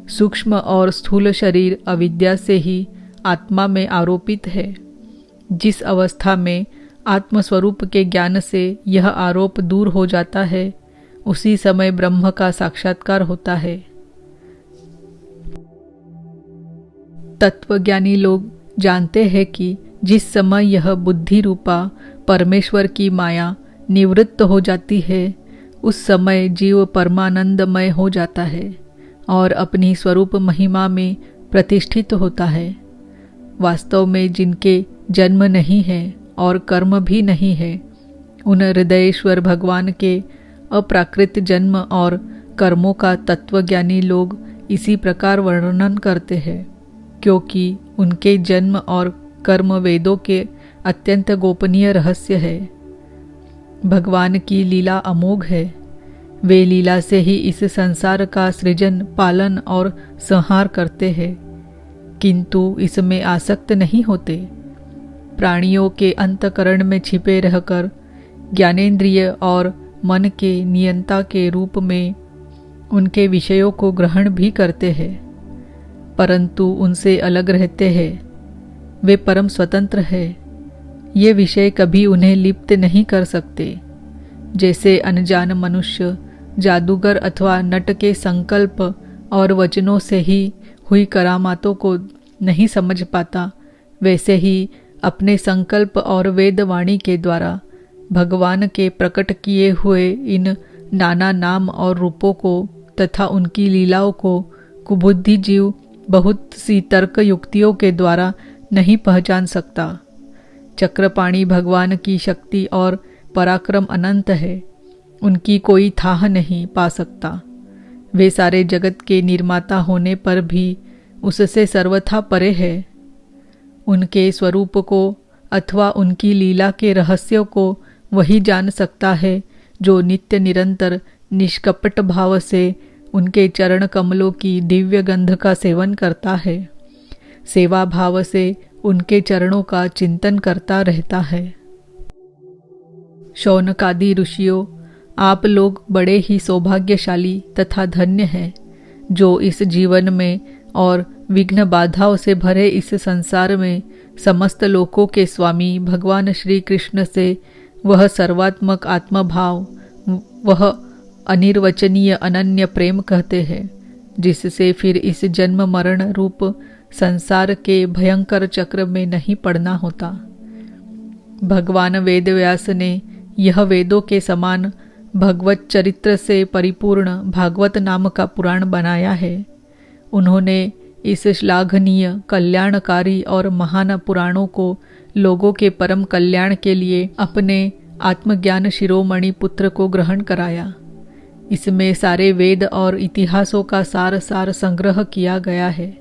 A: सूक्ष्म और स्थूल शरीर अविद्या से ही आत्मा में आरोपित है। जिस अवस्था में आत्मस्वरूप के ज्ञान से यह आरोप दूर हो जाता है, उसी समय ब्रह्म का साक्षात्कार होता है। तत्वज्ञानी लोग जानते हैं कि जिस समय यह बुद्धि रूपा परमेश्वर की माया निवृत्त हो जाती है, उस समय जीव परमानंदमय हो जाता है और अपनी स्वरूप महिमा में प्रतिष्ठित होता है। वास्तव में जिनके जन्म नहीं है और कर्म भी नहीं है, उन हृदयेश्वर भगवान के अप्राकृत जन्म और कर्मों का तत्वज्ञानी लोग इसी प्रकार वर्णन करते हैं, क्योंकि उनके जन्म और कर्म वेदों के अत्यंत गोपनीय रहस्य है। भगवान की लीला अमोघ है। वे लीला से ही इस संसार का सृजन, पालन और संहार करते हैं, किंतु इसमें आसक्त नहीं होते। प्राणियों के अंतकरण में छिपे रहकर ज्ञानेंद्रिय और मन के नियंता के रूप में उनके विषयों को ग्रहण भी करते हैं, परंतु उनसे अलग रहते हैं। वे परम स्वतंत्र हैं। ये विषय कभी उन्हें लिप्त नहीं कर सकते। जैसे अनजान मनुष्य जादूगर अथवा नट के संकल्प और वचनों से ही हुई करामातों को नहीं समझ पाता, वैसे ही अपने संकल्प और वेदवाणी के द्वारा भगवान के प्रकट किए हुए इन नाना नाम और रूपों को तथा उनकी लीलाओं को कुबुद्धि जीव बहुत सी तर्क युक्तियों के द्वारा नहीं पहचान सकता। चक्रपाणी भगवान की शक्ति और पराक्रम अनंत है, उनकी कोई थाह नहीं पा सकता। वे सारे जगत के निर्माता होने पर भी उससे सर्वथा परे है। उनके स्वरूप को अथवा उनकी लीला के रहस्यों को वही जान सकता है जो नित्य निरंतर निष्कपट भाव से उनके चरण कमलों की दिव्य गंध का सेवन करता है, सेवा भाव से उनके चरणों का चिंतन करता रहता है। शौनकादि ऋषियों, आप लोग बड़े ही सौभाग्यशाली तथा धन्य हैं, जो इस जीवन में और विघ्न बाधाओं से भरे इस संसार में समस्त लोकों के स्वामी भगवान श्री कृष्ण से वह सर्वात्मक आत्मभाव, वह अनिर्वचनीय अनन्य प्रेम कहते हैं, जिससे फिर इस जन्म मरण रूप संसार के भयंकर चक्र में नहीं पड़ना होता। भगवान वेदव्यास ने यह वेदों के समान भगवत चरित्र से परिपूर्ण भागवत नाम का पुराण बनाया है। उन्होंने इस श्लाघनीय, कल्याणकारी और महान पुराणों को लोगों के परम कल्याण के लिए अपने आत्मज्ञान शिरोमणि पुत्र को ग्रहण कराया। इसमें सारे वेद और इतिहासों का सार संग्रह किया गया है।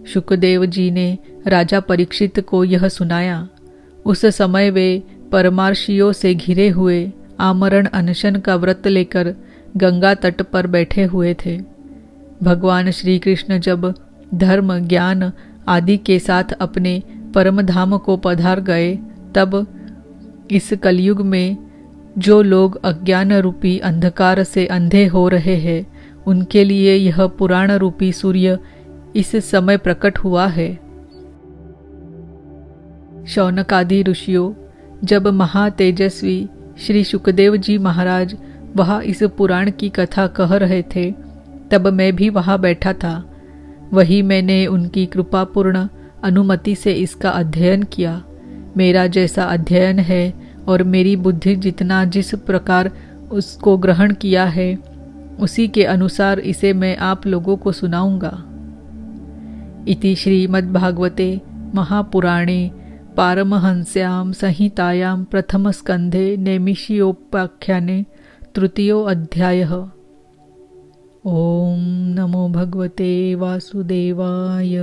A: शुकदेव जी ने राजा परीक्षित को यह सुनाया। उस समय वे परमार्शियों से घिरे हुए आमरण अनशन का व्रत लेकर गंगा तट पर बैठे हुए थे। भगवान श्री कृष्ण जब धर्म, ज्ञान आदि के साथ अपने परम धाम को पधार गए, तब इस कलयुग में जो लोग अज्ञान रूपी अंधकार से अंधे हो रहे हैं, उनके लिए यह पुराण रूपी सूर्य इस समय प्रकट हुआ है। शौनकादि ऋषियों, जब महातेजस्वी श्री शुकदेव जी महाराज वहाँ इस पुराण की कथा कह रहे थे, तब मैं भी वहाँ बैठा था। वही मैंने उनकी कृपापूर्ण अनुमति से इसका अध्ययन किया। मेरा जैसा अध्ययन है और मेरी बुद्धि जितना जिस प्रकार उसको ग्रहण किया है, उसी के अनुसार इसे मैं आप लोगों को सुनाऊंगा। इति श्रीमद्भागवते महापुराणे पारमहंस्यां संहितायां प्रथमस्कन्धे नैमिषिकोपाख्याने तृतीयो अध्यायः। ओम नमो भगवते वासुदेवाय।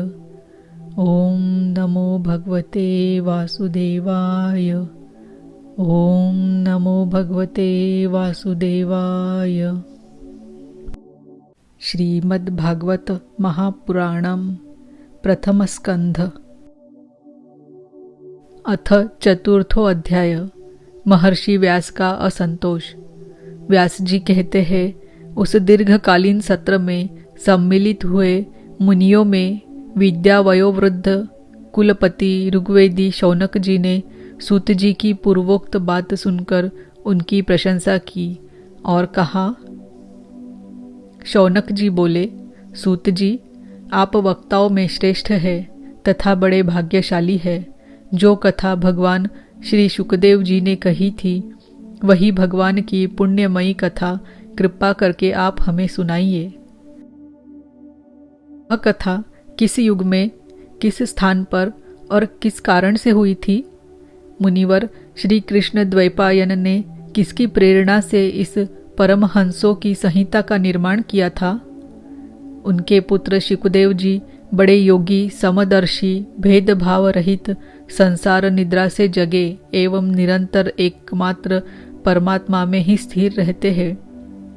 A: ओम नमो भगवते वासुदेवाय। ओम नमो भगवते वासुदेवाय। श्रीमद्भागवत महापुराणम प्रथम स्कंध अथ चतुर्थो अध्याय। महर्षि व्यास का असंतोष। व्यास जी कहते हैं, उस दीर्घकालीन सत्र में सम्मिलित हुए मुनियों में विद्या वयोवृद्ध कुलपति ऋग्वेदी शौनक जी ने सूत जी की पूर्वोक्त बात सुनकर उनकी प्रशंसा की और कहा। शौनक जी बोले, सूत जी, आप वक्ताओं में श्रेष्ठ है तथा बड़े भाग्यशाली है। जो कथा भगवान श्री शुकदेव जी ने कही थी वही भगवान की पुण्यमयी कथा कृपा करके आप हमें सुनाइए। वह कथा किस युग में, किस स्थान पर और किस कारण से हुई थी? मुनिवर श्री कृष्ण द्वैपायन ने किसकी प्रेरणा से इस परमहंसों की संहिता का निर्माण किया था? उनके पुत्र शुकदेव जी बड़े योगी, समदर्शी, भेदभाव रहित, संसार निद्रा से जगे एवं निरंतर एकमात्र परमात्मा में ही स्थिर रहते हैं।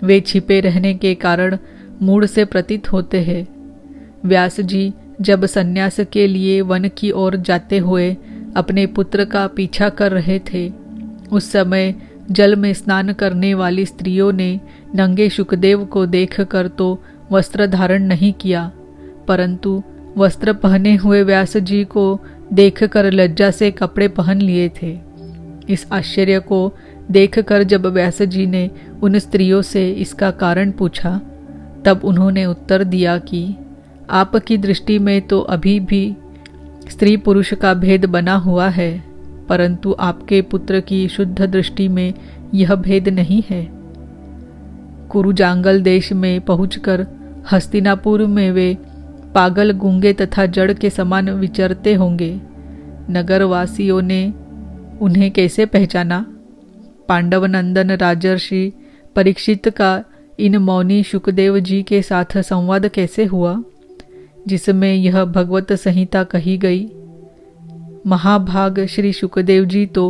A: वे छिपे रहने के कारण मूढ़ से प्रतीत होते हैं। व्यास जी जब सन्यास के लिए वन की ओर जाते हुए अपने पुत्र का पीछा कर रहे थे, उस समय जल में स्नान करने वाली स्त्रियों ने नंगे शुकदेव को देखकर तो वस्त्र धारण नहीं किया, परंतु वस्त्र पहने हुए व्यास जी को देखकर लज्जा से कपड़े पहन लिए थे। इस आश्चर्य को देखकर जब व्यास जी ने उन स्त्रियों से इसका कारण पूछा, तब उन्होंने उत्तर दिया कि आपकी दृष्टि में तो अभी भी स्त्री पुरुष का भेद बना हुआ है, परंतु आपके पुत्र की शुद्ध दृष्टि में यह भेद नहीं है। कुरुजांगल देश में पहुंचकर हस्तिनापुर में वे पागल, गूंगे तथा जड़ के समान विचरते होंगे। नगरवासियों ने उन्हें कैसे पहचाना? पांडवनंदन राजर्षि परीक्षित का इन मौनी शुकदेव जी के साथ संवाद कैसे हुआ, जिसमें यह भगवत संहिता कही गई? महाभाग श्री शुकदेव जी तो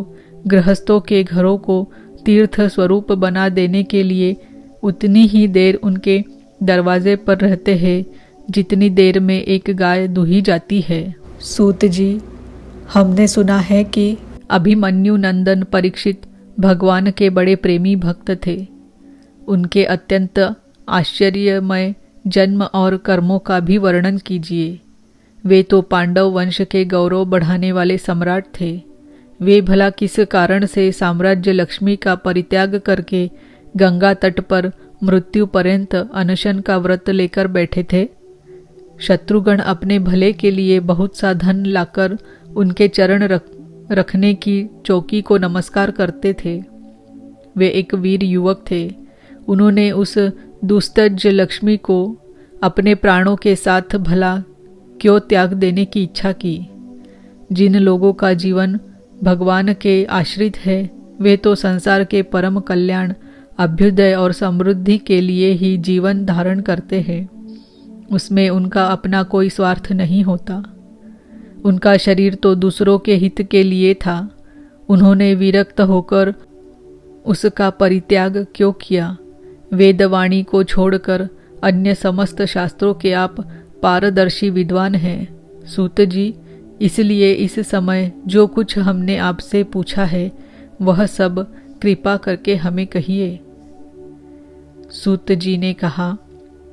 A: गृहस्थों के घरों को तीर्थ स्वरूप बना देने के लिए उतनी ही देर उनके दरवाजे पर रहते हैं जितनी देर में एक गाय दूही जाती है। सूत जी, हमने सुना है कि अभिमन्यु नंदन परीक्षित भगवान के बड़े प्रेमी भक्त थे। उनके अत्यंत आश्चर्यमय जन्म और कर्मों का भी वर्णन कीजिए। वे तो पांडव वंश के गौरव बढ़ाने वाले सम्राट थे। वे भला किस कारण से साम्राज्य लक्ष्मी का परित्याग करके गंगा तट पर मृत्यु पर्यंत अनशन का व्रत लेकर बैठे थे? शत्रुगण अपने भले के लिए बहुत सा धन लाकर उनके चरण रखने की चौकी को नमस्कार करते थे। वे एक वीर युवक थे। उन्होंने उस दुस्तज लक्ष्मी को अपने प्राणों के साथ भला क्यों त्याग देने की इच्छा की? जिन लोगों का जीवन भगवान के आश्रित है, वे तो संसार के परम कल्याण, अभ्युदय और समृद्धि के लिए ही जीवन धारण करते हैं। उसमें उनका अपना कोई स्वार्थ नहीं होता। उनका शरीर तो दूसरों के हित के लिए था। उन्होंने विरक्त होकर उसका परित्याग क्यों किया? वेदवाणी को छोड़कर अन्य समस्त शास्त्रों के आप पारदर्शी विद्वान हैं। सूत जी, इसलिए इस समय जो कुछ हमने आपसे पूछा है वह सब कृपा करके हमें कहिए। सूत जी ने कहा,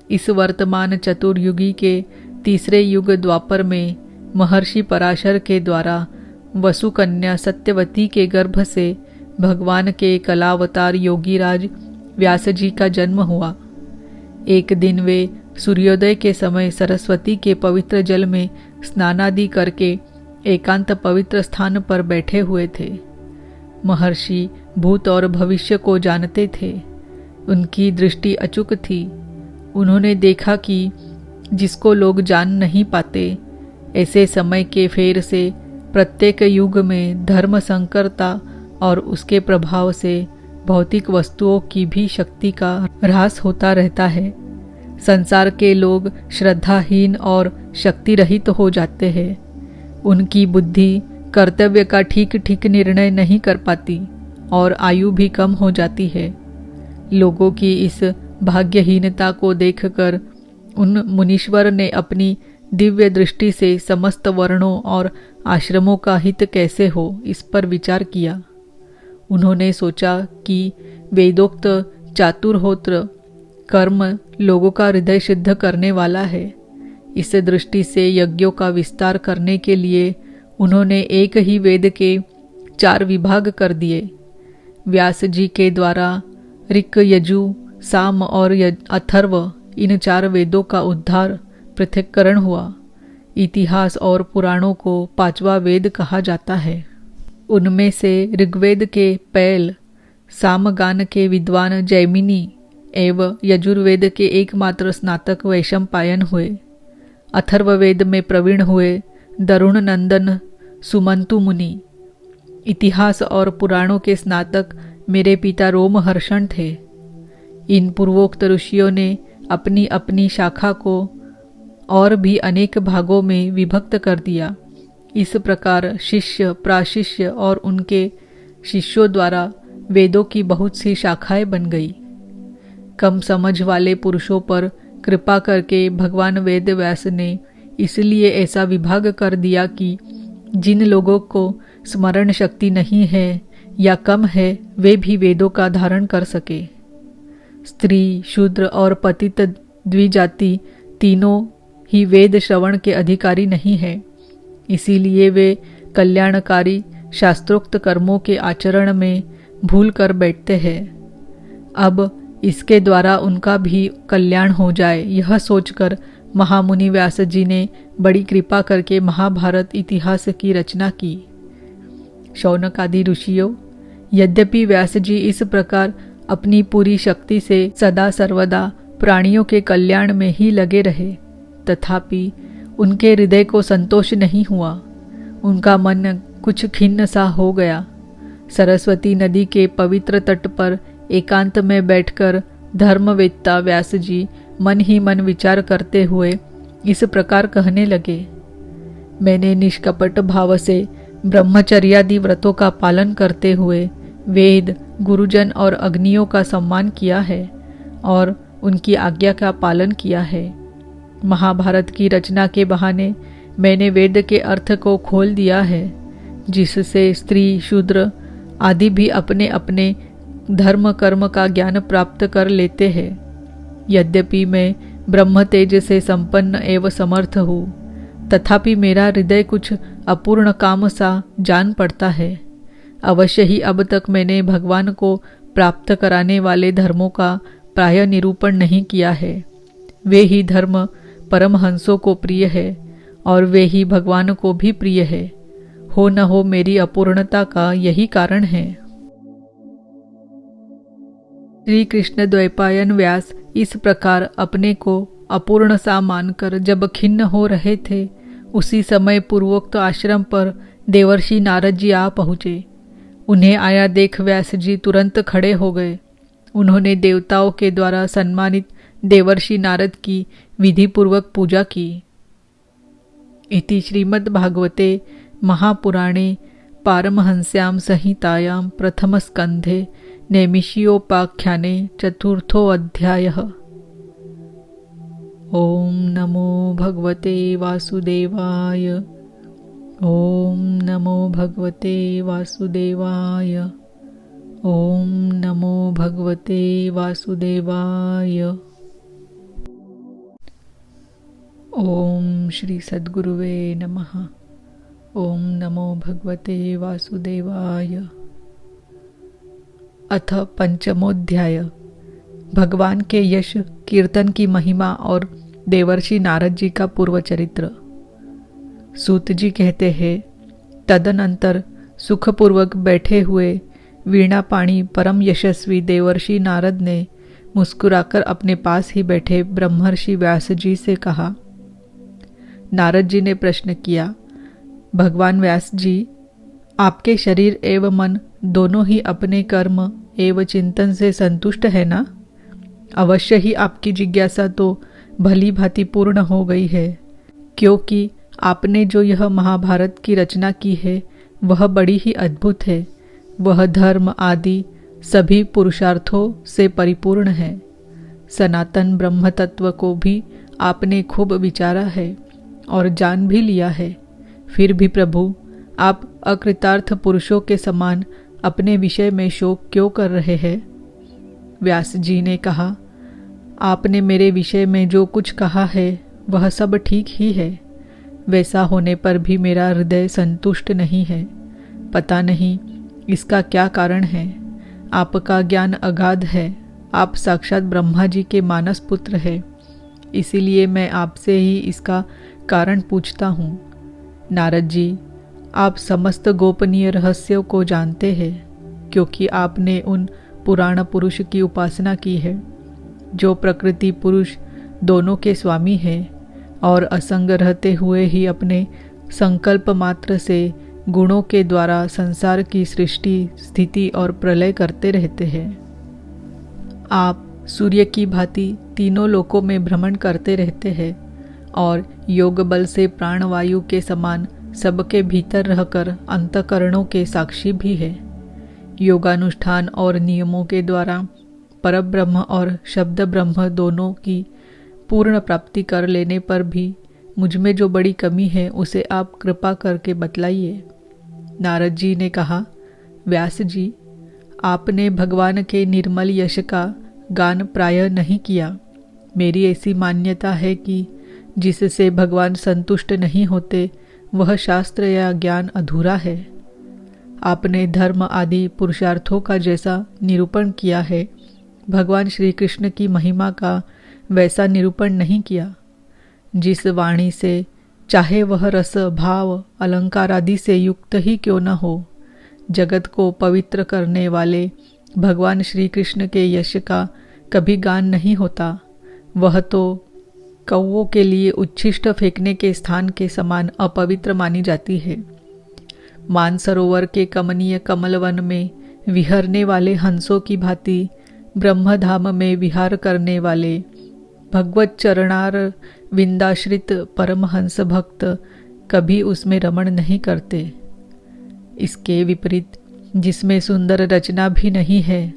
A: इस वर्तमान चतुर्युगी के तीसरे युग द्वापर में महर्षि पराशर के द्वारा वसुकन्या सत्यवती के गर्भ से भगवान के कलावतार योगीराज व्यास जी का जन्म हुआ। एक दिन वे सूर्योदय के समय सरस्वती के पवित्र जल में स्नानादि करके एकांत पवित्र स्थान पर बैठे हुए थे। महर्षि भूत और भविष्य को जानते थे। उनकी दृष्टि अचूक थी। उन्होंने देखा कि जिसको लोग जान नहीं पाते, ऐसे समय के फेर से प्रत्येक युग में धर्म संकरता और उसके प्रभाव से भौतिक वस्तुओं की भी शक्ति का ह्रास होता रहता है। संसार के लोग श्रद्धाहीन और शक्ति रहित हो जाते हैं। उनकी बुद्धि कर्तव्य का ठीक ठीक निर्णय नहीं कर पाती और आयु भी कम हो जाती है। लोगों की इस भाग्यहीनता को देखकर उन मुनीश्वर ने अपनी दिव्य दृष्टि से समस्त वर्णों और आश्रमों का हित कैसे हो, इस पर विचार किया। उन्होंने सोचा कि वेदोक्त चातुर्होत्र कर्म लोगों का हृदय सिद्ध करने वाला है। इस दृष्टि से यज्ञों का विस्तार करने के लिए उन्होंने एक ही वेद के 4 विभाग कर दिए। व्यास जी के द्वारा ऋक्, यजु, साम और अथर्व इन 4 वेदों का उद्धार पृथक्करण हुआ। इतिहास और पुराणों को 5वां वेद कहा जाता है। उनमें से ऋग्वेद के पैल, सामगान के विद्वान जैमिनी एवं यजुर्वेद के एकमात्र स्नातक वैशंपायन हुए। अथर्ववेद में प्रवीण हुए दरुण नंदन सुमंतु मुनि। इतिहास और पुराणों के स्नातक मेरे पिता रोमहर्षण थे। इन पूर्वोक्त ऋषियों ने अपनी अपनी शाखा को और भी अनेक भागों में विभक्त कर दिया। इस प्रकार शिष्य, प्राशिष्य और उनके शिष्यों द्वारा वेदों की बहुत सी शाखाएं बन गई। कम समझ वाले पुरुषों पर कृपा करके भगवान वेद व्यास ने इसलिए ऐसा विभाग कर दिया कि जिन लोगों को स्मरण शक्ति नहीं है या कम है, वे भी वेदों का धारण कर सके। स्त्री, शूद्र और पतित द्विजाति तीनों ही वेद श्रवण के अधिकारी नहीं है। इसीलिए वे कल्याणकारी शास्त्रोक्त कर्मों के आचरण में भूल कर बैठते हैं। अब इसके द्वारा उनका भी कल्याण हो जाए, यह सोचकर महामुनि व्यास जी ने बड़ी कृपा करके महाभारत इतिहास की रचना की। शौनक आदि ऋषियों, यद्यपि व्यास जी इस प्रकार अपनी पूरी शक्ति से सदा सर्वदा प्राणियों के कल्याण में ही लगे रहे, तथापि उनके हृदय को संतोष नहीं हुआ। उनका मन कुछ खिन्न सा हो गया। सरस्वती नदी के पवित्र तट पर एकांत में बैठकर धर्मवेत्ता व्यास जी मन ही मन विचार करते हुए इस प्रकार कहने लगे। मैंने निष्कपट भाव से ब्रह्मचर्यादि व्रतों का पालन करते हुए वेद, गुरुजन और अग्नियों का सम्मान किया है और उनकी आज्ञा का पालन किया है। महाभारत की रचना के बहाने मैंने वेद के अर्थ को खोल दिया है, जिससे स्त्री, शूद्र आदि भी अपने अपने धर्म कर्म का ज्ञान प्राप्त कर लेते हैं। यद्यपि मैं ब्रह्म तेज से संपन्न एवं समर्थ हूँ, तथापि मेरा हृदय कुछ अपूर्ण काम सा जान पड़ता है। अवश्य ही अब तक मैंने भगवान को प्राप्त कराने वाले धर्मों का प्राय निरूपण नहीं किया है। वे ही धर्म परमहंसों को प्रिय है और वे ही भगवान को भी प्रिय है। हो न हो मेरी अपूर्णता का यही कारण है। श्री कृष्ण द्वैपायन व्यास इस प्रकार अपने को अपूर्ण सा मानकर जब खिन्न हो रहे थे, उसी समय पूर्वोक्त आश्रम पर देवर्षि नारद जी आ पहुँचे। उन्हें आया देख व्यास जी तुरंत खड़े हो गए। उन्होंने देवताओं के द्वारा सम्मानित देवर्षि नारद की विधि पूर्वक पूजा की। इति श्रीमद्भागवते महापुराणे पारमहंस्यां संहितायां प्रथमस्कन्धे नैमिषीयोपाख्याने चतुर्थोऽध्यायः। ओम नमो भगवते वासुदेवाय। ओम नमो भगवते वासुदेवाय। ओम नमो भगवते वासुदेवाय। ओम श्री सद्गुरुवे नमः। ओम नमो भगवते वासुदेवाय। अथ पंचमोध्याय। भगवान के यश, कीर्तन की महिमा और देवर्षि नारद जी का पूर्व चरित्र। सूत जी कहते हैं, तदनंतर सुखपूर्वक बैठे हुए वीणा पाणी परम यशस्वी देवर्षि नारद ने मुस्कुराकर अपने पास ही बैठे ब्रह्मर्षि व्यास जी से कहा। नारद जी ने प्रश्न किया, भगवान व्यास जी, आपके शरीर एवं मन दोनों ही अपने कर्म एवं चिंतन से संतुष्ट है ना? अवश्य ही आपकी जिज्ञासा तो भली भांति पूर्ण हो गई है, क्योंकि आपने जो यह महाभारत की रचना की है वह बड़ी ही अद्भुत है। वह धर्म आदि सभी पुरुषार्थों से परिपूर्ण है। सनातन ब्रह्म तत्व को भी आपने खूब विचारा है और जान भी लिया है। फिर भी प्रभु, आप अकृतार्थ पुरुषों के समान अपने विषय में शोक क्यों कर रहे हैं? व्यास जी ने कहा, आपने मेरे विषय में जो कुछ कहा है वह सब ठीक ही है। वैसा होने पर भी मेरा हृदय संतुष्ट नहीं है। पता नहीं इसका क्या कारण है। आपका ज्ञान अगाध है, आप साक्षात ब्रह्मा जी के मानस पुत्र हैं, इसीलिए मैं आपसे ही इसका कारण पूछता हूँ। नारद जी, आप समस्त गोपनीय रहस्यों को जानते हैं, क्योंकि आपने उन पुराण पुरुष की उपासना की है, जो प्रकृति पुरुष दोनों के स्वामी हैं और असंग रहते हुए ही अपने संकल्प मात्र से गुणों के द्वारा संसार की सृष्टि, स्थिति और प्रलय करते रहते हैं। आप सूर्य की भांति तीनों लोकों में भ्रमण करते रहते हैं और योग बल से प्राणवायु के समान सबके भीतर रहकर अंतःकरणों के साक्षी भी है। योगानुष्ठान और नियमों के द्वारा परब्रह्म और शब्द ब्रह्म दोनों की पूर्ण प्राप्ति कर लेने पर भी मुझ में जो बड़ी कमी है उसे आप कृपा करके बतलाइए। नारद जी ने कहा, व्यास जी, आपने भगवान के निर्मल यश का गान प्रायः नहीं किया। मेरी ऐसी मान्यता है कि जिससे भगवान संतुष्ट नहीं होते वह शास्त्र या ज्ञान अधूरा है। आपने धर्म आदि पुरुषार्थों का जैसा निरूपण किया है, भगवान श्री कृष्ण की महिमा का वैसा निरूपण नहीं किया। जिस वाणी से, चाहे वह रस, भाव, अलंकार आदि से युक्त ही क्यों न हो, जगत को पवित्र करने वाले भगवान श्री कृष्ण के यश का कभी गान नहीं होता। वह तो कौवों के लिए उच्छिष्ट फेंकने के स्थान के समान अपवित्र मानी जाती है। मानसरोवर के कमनीय कमलवन में विहरने वाले हंसों की भांति ब्रह्मधाम में विहार करने वाले भगवत चरणार विंदाश्रित परमहंस भक्त कभी उसमें रमण नहीं करते। इसके विपरीत, जिसमें सुंदर रचना भी नहीं है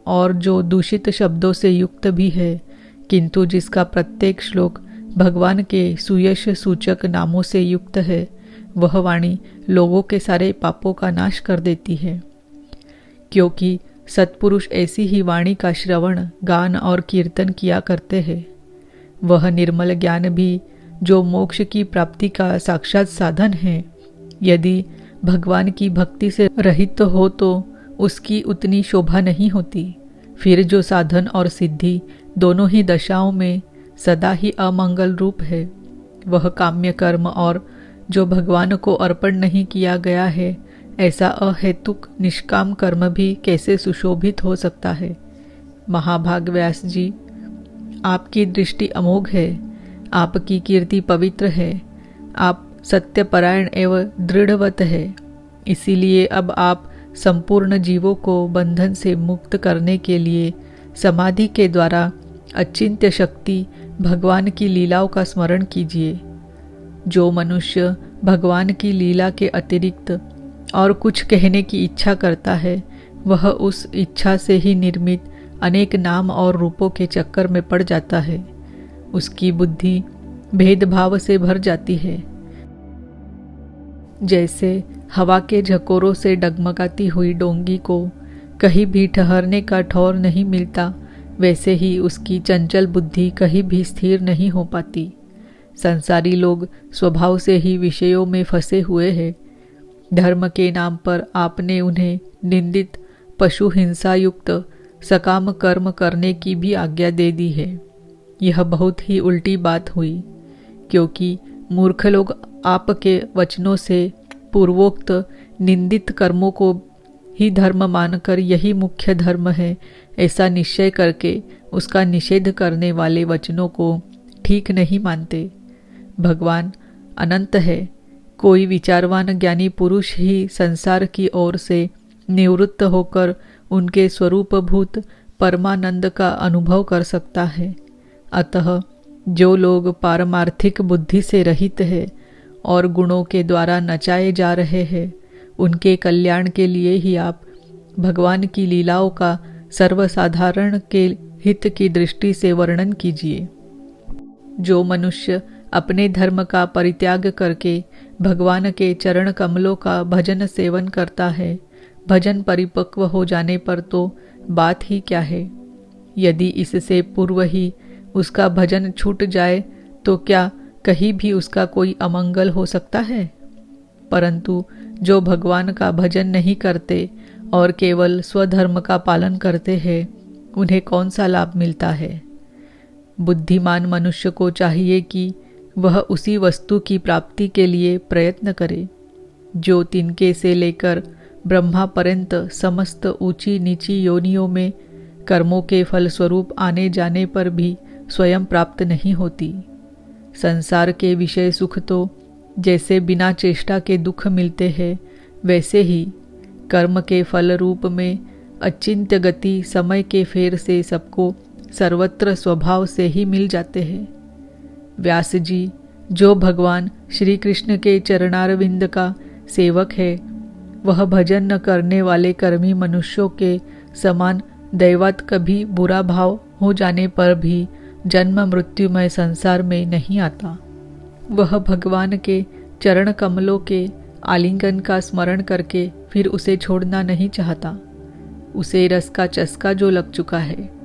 A: और जो दूषित शब्दों से युक्त भी है, किंतु जिसका प्रत्येक श्लोक भगवान के सुयश सूचक नामों से युक्त है, वह वाणी लोगों के सारे पापों का नाश कर देती है। क्योंकि सत्पुरुष ऐसी ही वाणी का श्रवण, गान और कीर्तन किया करते हैं। वह निर्मल ज्ञान भी जो मोक्ष की प्राप्ति का साक्षात साधन है, यदि भगवान की भक्ति से रहित हो तो उसकी उतनी शोभा नहीं होती। फिर जो साधन और सिद्धि दोनों ही दशाओं में सदा ही अमंगल रूप है, वह काम्य कर्म और जो भगवान को अर्पण नहीं किया गया है, ऐसा अहेतुक निष्काम कर्म भी कैसे सुशोभित हो सकता है। महाभाग व्यास जी, आपकी दृष्टि अमोघ है, आपकी कीर्ति पवित्र है, आप सत्यपरायण एवं दृढ़वत है। इसीलिए अब आप संपूर्ण जीवों को बंधन से मुक्त करने के लिए समाधि के द्वारा अचिंत्य शक्ति भगवान की लीलाओं का स्मरण कीजिए। जो मनुष्य भगवान की लीला के अतिरिक्त और कुछ कहने की इच्छा करता है, वह उस इच्छा से ही निर्मित अनेक नाम और रूपों के चक्कर में पड़ जाता है। उसकी बुद्धि भेदभाव से भर जाती है। जैसे हवा के झकोरों से डगमगाती हुई डोंगी को कहीं भी ठहरने का ठौर नहीं मिलता, वैसे ही उसकी चंचल बुद्धि कहीं भी स्थिर नहीं हो पाती। संसारी लोग स्वभाव से ही विषयों में फंसे हुए हैं। धर्म के नाम पर आपने उन्हें निंदित पशु हिंसा युक्त सकाम कर्म करने की भी आज्ञा दे दी है। यह बहुत ही उल्टी बात हुई, क्योंकि मूर्ख लोग आपके वचनों से पूर्वोक्त निंदित कर्मों को ही धर्म मानकर यही मुख्य धर्म है ऐसा निश्चय करके उसका निषेध करने वाले वचनों को ठीक नहीं मानते। भगवान अनंत है। कोई विचारवान ज्ञानी पुरुष ही संसार की ओर से निवृत्त होकर उनके स्वरूपभूत परमानंद का अनुभव कर सकता है। अतः जो लोग पारमार्थिक बुद्धि से रहित है और गुणों के द्वारा नचाए जा रहे हैं, उनके कल्याण के लिए ही आप भगवान की लीलाओं का सर्वसाधारण के हित की दृष्टि से वर्णन कीजिए। जो मनुष्य अपने धर्म का परित्याग करके भगवान के चरण कमलों का भजन सेवन करता है, भजन परिपक्व हो जाने पर तो बात ही क्या है। यदि इससे पूर्व ही उसका भजन छूट जाए तो क्या कहीं भी उसका कोई अमंगल हो सकता है? परंतु जो भगवान का भजन नहीं करते और केवल स्वधर्म का पालन करते हैं, उन्हें कौन सा लाभ मिलता है? बुद्धिमान मनुष्य को चाहिए कि वह उसी वस्तु की प्राप्ति के लिए प्रयत्न करे जो तिनके से लेकर ब्रह्मा पर्यंत समस्त ऊंची नीची योनियों में कर्मों के फलस्वरूप आने जाने पर भी स्वयं प्राप्त नहीं होती। संसार के विषय सुख तो जैसे बिना चेष्टा के दुख मिलते हैं, वैसे ही कर्म के फल रूप में अचिंत्य गति समय के फेर से सबको सर्वत्र स्वभाव से ही मिल जाते हैं। व्यास जी, जो भगवान श्री कृष्ण के चरणारविंद का सेवक है, वह भजन न करने वाले कर्मी मनुष्यों के समान दैवत कभी बुरा भाव हो जाने पर भी जन्म मृत्युमय संसार में नहीं आता। वह भगवान के चरण कमलों के आलिंगन का स्मरण करके फिर उसे छोड़ना नहीं चाहता। उसे रस का चस्का जो लग चुका है।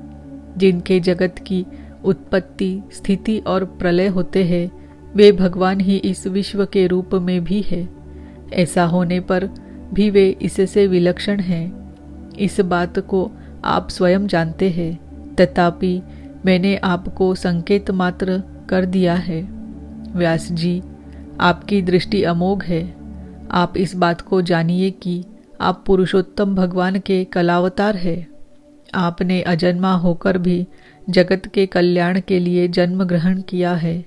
A: जिनके जगत की उत्पत्ति, स्थिति और प्रलय होते हैं, वे भगवान ही इस विश्व के रूप में भी है। ऐसा होने पर भी वे इससे विलक्षण हैं। इस बात को आप स्वयं जानते हैं, तथापि मैंने आपको संकेत मात्र कर दिया है। व्यास जी, आपकी दृष्टि अमोघ है। आप इस बात को जानिए कि आप पुरुषोत्तम भगवान के कलावतार हैं। आपने अजन्मा होकर भी जगत के कल्याण के लिए जन्म ग्रहण किया है।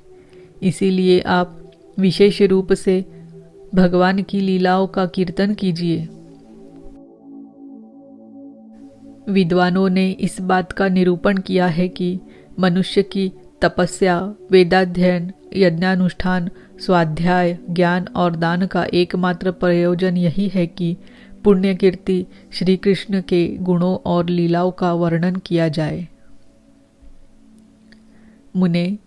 A: इसीलिए आप विशेष रूप से भगवान की लीलाओं का कीर्तन कीजिए। विद्वानों ने इस बात का निरूपण किया है कि मनुष्य की तपस्या, वेदाध्ययन, यज्ञानुष्ठान, स्वाध्याय, ज्ञान और दान का एकमात्र प्रयोजन यही है कि पुण्य कीर्ति श्री कृष्ण के गुणों और लीलाओं का वर्णन किया जाए। मुने,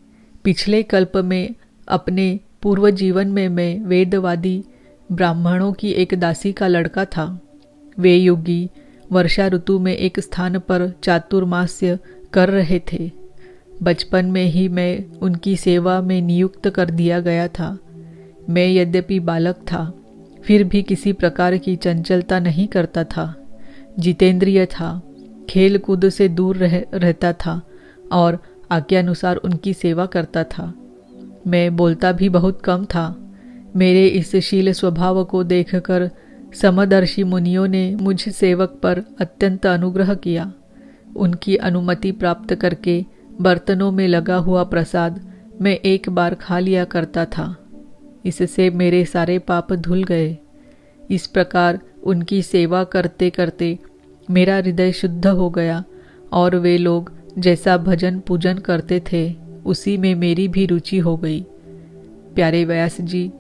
A: पिछले कल्प में अपने पूर्व जीवन में मैं वेदवादी ब्राह्मणों की एक दासी का लड़का था। वे योगी वर्षा ऋतु में एक स्थान पर चातुर्मास्य कर रहे थे। बचपन में ही मैं उनकी सेवा में नियुक्त कर दिया गया था। मैं यद्यपि बालक था, फिर भी किसी प्रकार की चंचलता नहीं करता था। जितेंद्रिय था, खेल कूद से दूर रहता था और आज्ञानुसार उनकी सेवा करता था। मैं बोलता भी बहुत कम था। मेरे इस शील स्वभाव को देखकर समदर्शी मुनियों ने मुझ सेवक पर अत्यंत अनुग्रह किया। उनकी अनुमति प्राप्त करके बर्तनों में लगा हुआ प्रसाद मैं एक बार खा लिया करता था। इससे मेरे सारे पाप धुल गए। इस प्रकार उनकी सेवा करते करते मेरा हृदय शुद्ध हो गया और वे लोग जैसा भजन पूजन करते थे, उसी में मेरी भी रुचि हो गई। प्यारे व्यास जी,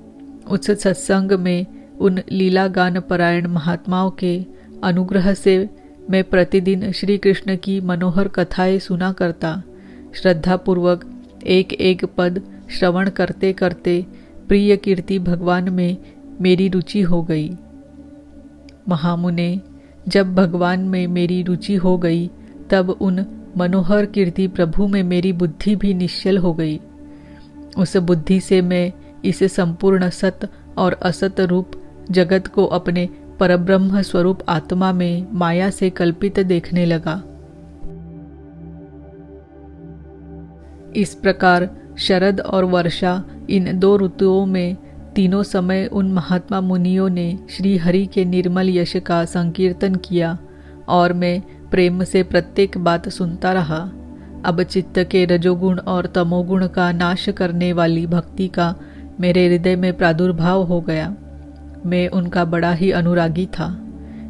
A: उस सत्संग में उन लीला गान परायण महात्माओं के अनुग्रह से मैं प्रतिदिन श्री कृष्ण की मनोहर कथाएं सुना करता। श्रद्धापूर्वक एक एक पद श्रवण करते करते प्रिय कीर्ति भगवान में मेरी रुचि हो गई। महामुने, जब भगवान में मेरी रुचि हो गई, तब उन मनोहर कीर्ति प्रभु में मेरी बुद्धि भी निश्चल हो गई। उस बुद्धि से मैं इस संपूर्ण सत और असत रूप जगत को अपने परब्रह्म स्वरूप आत्मा में माया से कल्पित देखने लगा। इस प्रकार शरद और वर्षा, इन दो ऋतुओं में तीनों समय उन महात्मा मुनियों ने श्री हरि के निर्मल यश का संकीर्तन किया और मैं प्रेम से प्रत्येक बात सुनता रहा। अब चित्त के रजोगुण और तमोगुण का नाश करने वाली भक्ति का मेरे हृदय में प्रादुर्भाव हो गया। मैं उनका बड़ा ही अनुरागी था,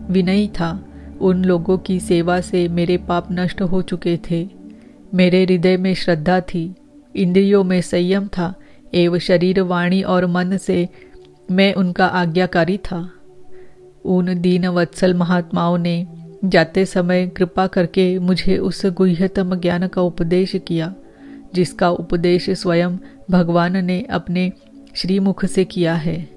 A: विनयी था। उन लोगों की सेवा से मेरे पाप नष्ट हो चुके थे। मेरे हृदय में श्रद्धा थी, इंद्रियों में संयम था एवं शरीर, वाणी और मन से मैं उनका आज्ञाकारी था। उन दीन वत्सल महात्माओं ने जाते समय कृपा करके मुझे उस गुह्यतम ज्ञान का उपदेश किया, जिसका उपदेश स्वयं भगवान ने अपने श्रीमुख से किया है।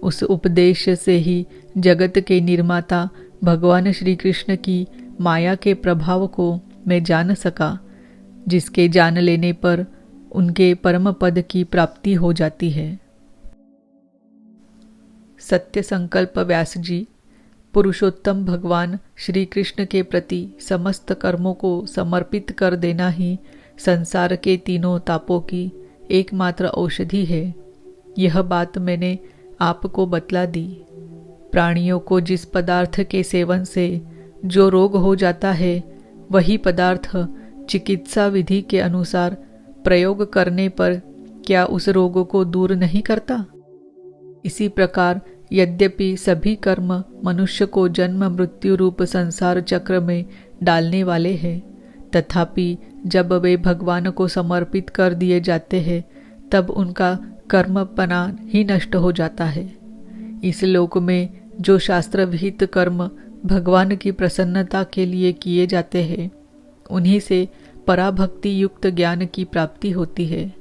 A: उस उपदेश से ही जगत के निर्माता भगवान श्री कृष्ण की माया के प्रभाव को मैं जान सका, जिसके जान लेने पर उनके परम पद की प्राप्ति हो जाती है। सत्य संकल्प व्यास जी, पुरुषोत्तम भगवान श्री कृष्ण के प्रति समस्त कर्मों को समर्पित कर देना ही संसार के तीनों तापों की एकमात्र औषधि है। यह बात मैंने आपको बतला दी। प्राणियों को जिस पदार्थ के सेवन से जो रोग हो जाता है, वही पदार्थ चिकित्सा विधि के अनुसार प्रयोग करने पर क्या उस रोग को दूर नहीं करता? इसी प्रकार यद्यपि सभी कर्म मनुष्य को जन्म मृत्यु रूप संसार चक्र में डालने वाले हैं, तथापि जब वे भगवान को समर्पित कर दिए जाते हैं तब उनका कर्मपना ही नष्ट हो जाता है। इस लोक में जो शास्त्र विहित कर्म भगवान की प्रसन्नता के लिए किए जाते हैं, उन्हीं से पराभक्ति युक्त ज्ञान की प्राप्ति होती है।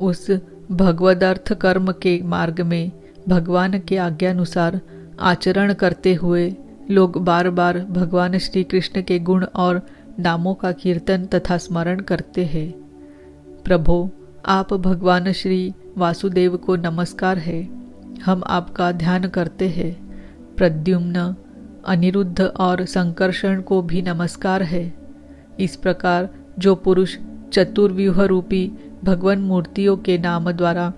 A: उस भगवदार्थ कर्म के मार्ग में भगवान के आज्ञानुसार आचरण करते हुए लोग बार बार भगवान श्री कृष्ण के गुण और नामों का कीर्तन तथा स्मरण करते हैं। प्रभो, आप भगवान श्री वासुदेव को नमस्कार है। हम आपका ध्यान करते हैं। प्रद्युम्न, अनिरुद्ध और संकर्षण को भी नमस्कार है। इस प्रकार जो पुरुष चतुर्व्यूह रूपी भगवान मूर्तियों के नाम द्वारा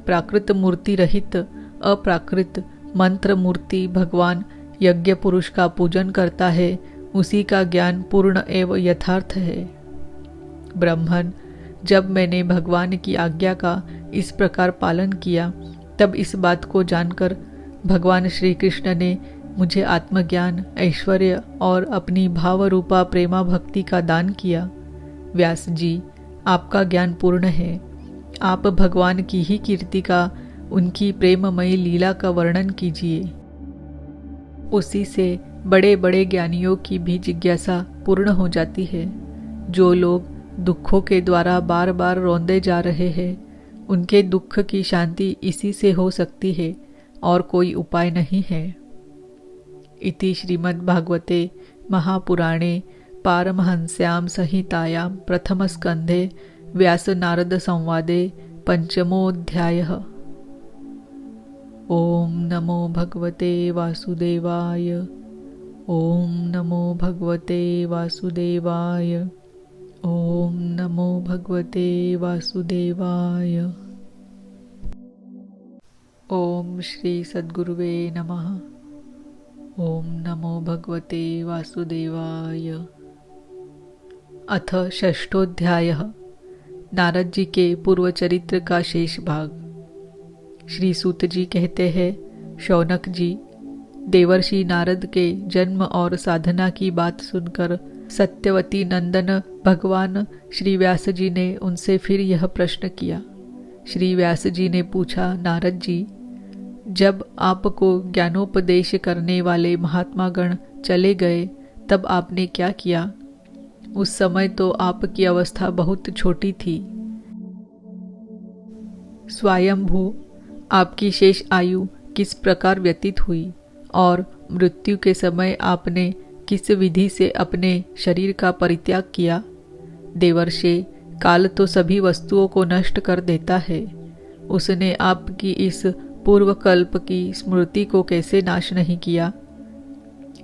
A: प्राकृत मूर्ति रहित अप्राकृत मंत्र मूर्ति भगवान यज्ञ पुरुष का पूजन करता है, उसी का ज्ञान पूर्ण एवं यथार्थ है। ब्रह्मन, जब मैंने भगवान की आज्ञा का इस प्रकार पालन किया, तब इस बात को जानकर भगवान श्री कृष्ण ने मुझे आत्मज्ञान, ऐश्वर्य और अपनी भाव रूपा प्रेमा भक्ति का दान किया। व्यास जी, आपका ज्ञान पूर्ण है। आप भगवान की ही कीर्ति का, उनकी प्रेममयी लीला का वर्णन कीजिए। उसी से बड़े बड़े ज्ञानियों की भी जिज्ञासा पूर्ण हो जाती है। जो लोग दुखों के द्वारा बार बार रोंदे जा रहे हैं, उनके दुख की शांति इसी से हो सकती है और कोई उपाय नहीं है। इति श्रीमद्भागवते महापुराणे पारमहंस्यां संहितायां प्रथमस्कन्धे व्यास-नारद संवादे पंचमोऽध्यायः। ओम नमो भगवते वासुदेवाय। ओम नमो भगवते वासुदेवाय। ओम नमो भगवते वासुदेवाय। ओम श्री सद्गुरुवे नमः। ओम नमो भगवते वासुदेवाय। अथ षष्ठोऽध्यायः। नारद जी के पूर्व चरित्र का शेष भाग। श्री सूत जी कहते हैं, शौनक जी, देवर्षि नारद के जन्म और साधना की बात सुनकर सत्यवती नंदन भगवान श्री व्यास जी ने उनसे फिर यह प्रश्न किया। श्री व्यास जी ने पूछा, नारद जी, जब आपको ज्ञानोपदेश करने वाले महात्मा गण चले गए, तब आपने क्या किया? उस समय तो आपकी अवस्था बहुत छोटी थी। स्वयंभू आपकी शेष आयु किस प्रकार व्यतीत हुई और मृत्यु के समय आपने किस विधि से अपने शरीर का परित्याग किया? देवर्षि, काल तो सभी वस्तुओं को नष्ट कर देता है। उसने आपकी इस पूर्व कल्प की स्मृति को कैसे नाश नहीं किया?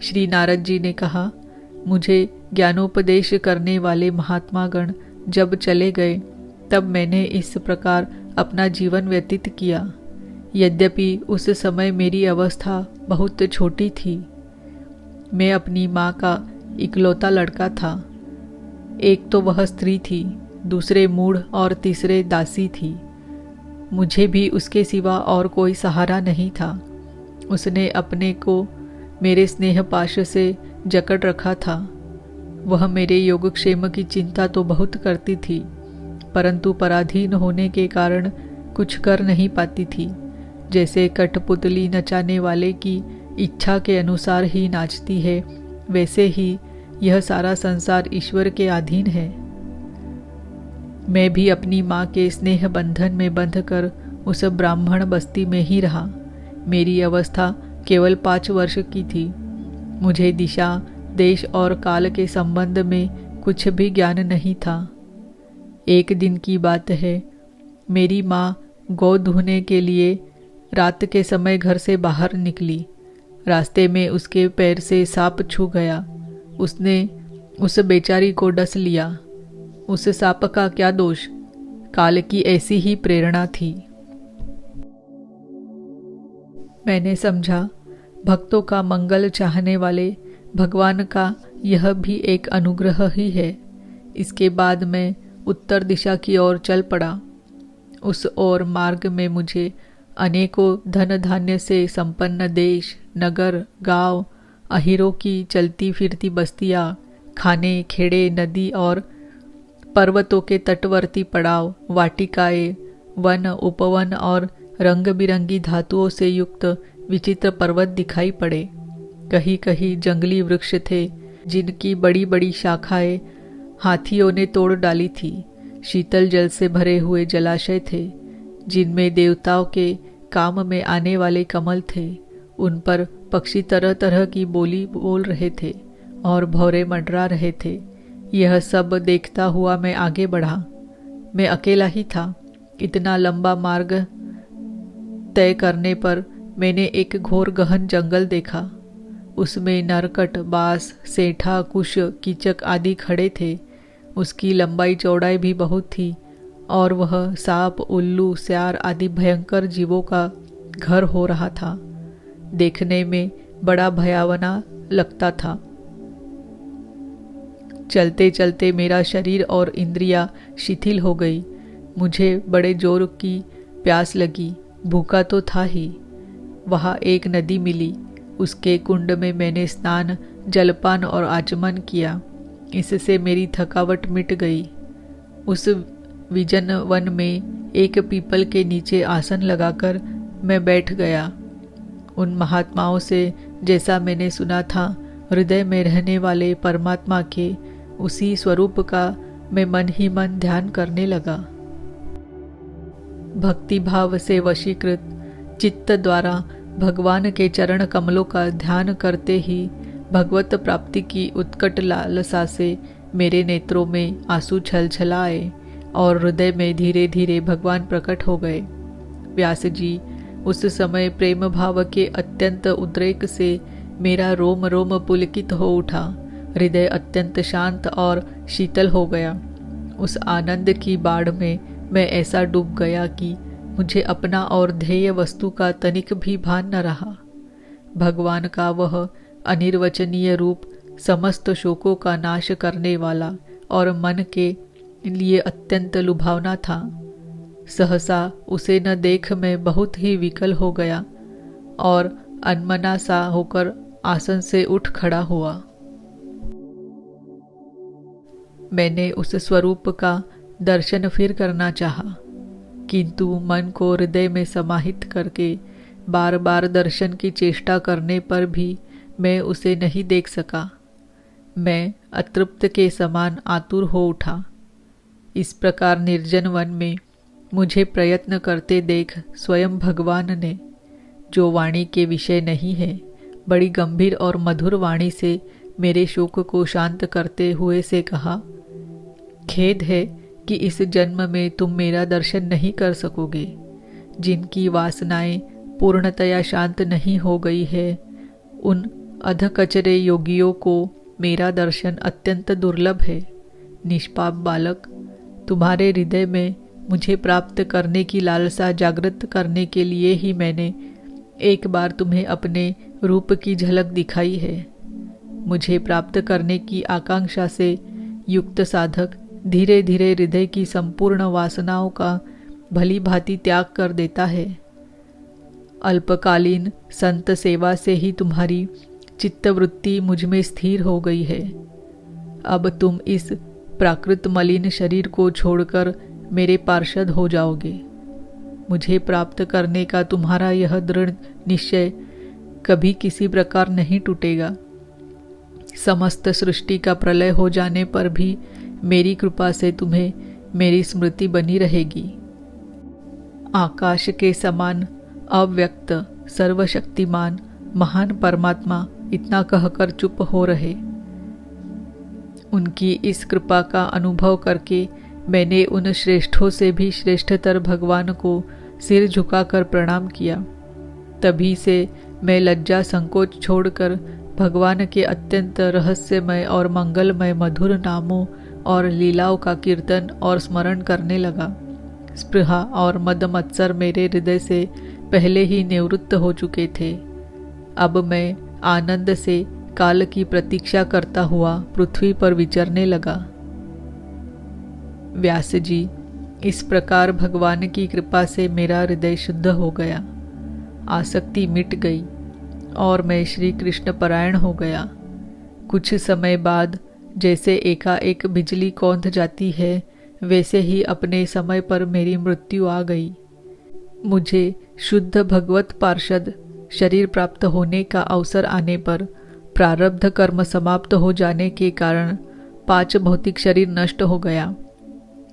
A: श्री नारद जी ने कहा, मुझे ज्ञानोपदेश करने वाले महात्मा गण जब चले गए, तब मैंने इस प्रकार अपना जीवन व्यतीत किया। यद्यपि उस समय मेरी अवस्था बहुत छोटी थी। मैं अपनी माँ का इकलौता लड़का था। एक तो वह स्त्री थी, दूसरे मूढ़ और तीसरे दासी थी। मुझे भी उसके सिवा और कोई सहारा नहीं था। उसने अपने को मेरे स्नेह पाश से जकड़ रखा था। वह मेरे योगक्षेम की चिंता तो बहुत करती थी, परंतु पराधीन होने के कारण कुछ कर नहीं पाती थी। जैसे कठपुतली नचाने वाले की इच्छा के अनुसार ही नाचती है, वैसे ही यह सारा संसार ईश्वर के अधीन है। मैं भी अपनी माँ के स्नेह बंधन में बंधकर उस ब्राह्मण बस्ती में ही रहा। मेरी अवस्था केवल 5 वर्ष की थी। मुझे दिशा, देश और काल के संबंध में कुछ भी ज्ञान नहीं था। एक दिन की बात है, मेरी माँ गौ दूहने के लिए रात के समय घर से बाहर निकली। रास्ते में उसके पैर से सांप छू गया। उसने उस बेचारी को डस लिया। उस सांप का क्या दोष, काल की ऐसी ही प्रेरणा थी। मैंने समझा, भक्तों का मंगल चाहने वाले भगवान का यह भी एक अनुग्रह ही है। इसके बाद मैं उत्तर दिशा की ओर चल पड़ा। उस ओर मार्ग में मुझे अनेकों धन धान्य से संपन्न देश, नगर, गांव, अहीरों की चलती फिरती बस्तियां, खाने, खेड़े, नदी और पर्वतों के तटवर्ती पड़ाव, वाटिकाएं, वन, उपवन और रंग बिरंगी धातुओं से युक्त विचित्र पर्वत दिखाई पड़े। कहीं कहीं जंगली वृक्ष थे जिनकी बड़ी बड़ी शाखाएं हाथियों ने तोड़ डाली थी। शीतल जल से भरे हुए जलाशय थे जिनमें देवताओं के काम में आने वाले कमल थे। उन पर पक्षी तरह तरह की बोली बोल रहे थे और भौरे मंडरा रहे थे। यह सब देखता हुआ मैं आगे बढ़ा। मैं अकेला ही था। इतना लंबा मार्ग तय करने पर मैंने एक घोर गहन जंगल देखा। उसमें नरकट, बांस, सेठा, कुश, कीचक आदि खड़े थे। उसकी लंबाई चौड़ाई भी बहुत थी और वह सांप, उल्लू, स्यार आदि भयंकर जीवों का घर हो रहा था। देखने में बड़ा भयावना लगता था। चलते चलते मेरा शरीर और इंद्रियां शिथिल हो गई। मुझे बड़े जोर की प्यास लगी। भूखा तो था ही। वहाँ एक नदी मिली। उसके कुंड में मैंने स्नान, जलपान और आचमन किया। इससे मेरी थकावट मिट गई। उस विजन वन में एक पीपल के नीचे आसन लगाकर मैं बैठ गया। उन महात्माओं से जैसा मैंने सुना था, हृदय में रहने वाले परमात्मा के उसी स्वरूप का मैं मन ही मन ध्यान करने लगा। भक्ति भाव से वशीकृत चित्त द्वारा भगवान के चरण कमलों का ध्यान करते ही भगवत प्राप्ति की उत्कट लालसा से मेरे नेत्रों में आंसू छलछलाए और हृदय में धीरे धीरे भगवान प्रकट हो गए। व्यास जी, उस समय प्रेम भाव के अत्यंत उद्रेक से मेरा रोम रोम पुलकित हो उठा। हृदय अत्यंत शांत और शीतल हो गया। उस आनंद की बाढ़ में मैं ऐसा डूब गया कि मुझे अपना और ध्येय वस्तु का तनिक भी भान न रहा। भगवान का वह अनिर्वचनीय रूप समस्त शोकों का नाश करने वाला और मन के लिए अत्यंत लुभावना था। सहसा उसे न देख मैं बहुत ही विकल हो गया और अनमना सा होकर आसन से उठ खड़ा हुआ। मैंने उस स्वरूप का दर्शन फिर करना चाहा, किंतु मन को हृदय में समाहित करके बार बार दर्शन की चेष्टा करने पर भी मैं उसे नहीं देख सका। मैं अतृप्त के समान आतुर हो उठा। इस प्रकार निर्जन वन में मुझे प्रयत्न करते देख स्वयं भगवान ने, जो वाणी के विषय नहीं है, बड़ी गंभीर और मधुर वाणी से मेरे शोक को शांत करते हुए से कहा, खेद है कि इस जन्म में तुम मेरा दर्शन नहीं कर सकोगे। जिनकी वासनाएं पूर्णतया शांत नहीं हो गई है, उन अधकचरे योगियों को मेरा दर्शन अत्यंत दुर्लभ है। निष्पाप बालक, तुम्हारे हृदय में मुझे प्राप्त करने की लालसा जागृत करने के लिए ही मैंने एक बार तुम्हें अपने रूप की झलक दिखाई है। मुझे प्राप्त करने की आकांक्षा से युक्त साधक धीरे धीरे हृदय की संपूर्ण वासनाओं का भली भांति त्याग कर देता है। अल्पकालीन संत सेवा से ही तुम्हारी चित्तवृत्ति मुझ में स्थिर हो गई है। अब तुम इस प्राकृत मलिन शरीर को छोड़कर मेरे पार्षद हो जाओगे। मुझे प्राप्त करने का तुम्हारा यह दृढ़ निश्चय कभी किसी प्रकार नहीं टूटेगा। समस्त सृष्टि का प्रलय हो जाने पर भी मेरी कृपा से तुम्हें मेरी स्मृति बनी रहेगी। आकाश के समान अव्यक्त सर्वशक्तिमान महान परमात्मा इतना कहकर चुप हो रहे। उनकी इस कृपा का अनुभव करके मैंने उन श्रेष्ठों से भी श्रेष्ठतर भगवान को सिर झुकाकर प्रणाम किया। तभी से मैं लज्जा संकोच छोड़कर भगवान के अत्यंत रहस्यमय और मंगलमय मधुर नामों और लीलाओं का कीर्तन और स्मरण करने लगा। स्पृहा और मद मत्सर मेरे हृदय से पहले ही निवृत्त हो चुके थे। अब मैं आनंद से काल की प्रतीक्षा करता हुआ पृथ्वी पर विचरने लगा। व्यास जी, इस प्रकार भगवान की कृपा से मेरा हृदय शुद्ध हो गया, आसक्ति मिट गई और मैं श्री कृष्ण परायण हो गया। कुछ समय बाद जैसे एकाएक बिजली कौंध जाती है, वैसे ही अपने समय पर मेरी मृत्यु आ गई। मुझे शुद्ध भगवत पार्षद शरीर प्राप्त होने का अवसर आने पर प्रारब्ध कर्म समाप्त हो जाने के कारण 5 भौतिक शरीर नष्ट हो गया।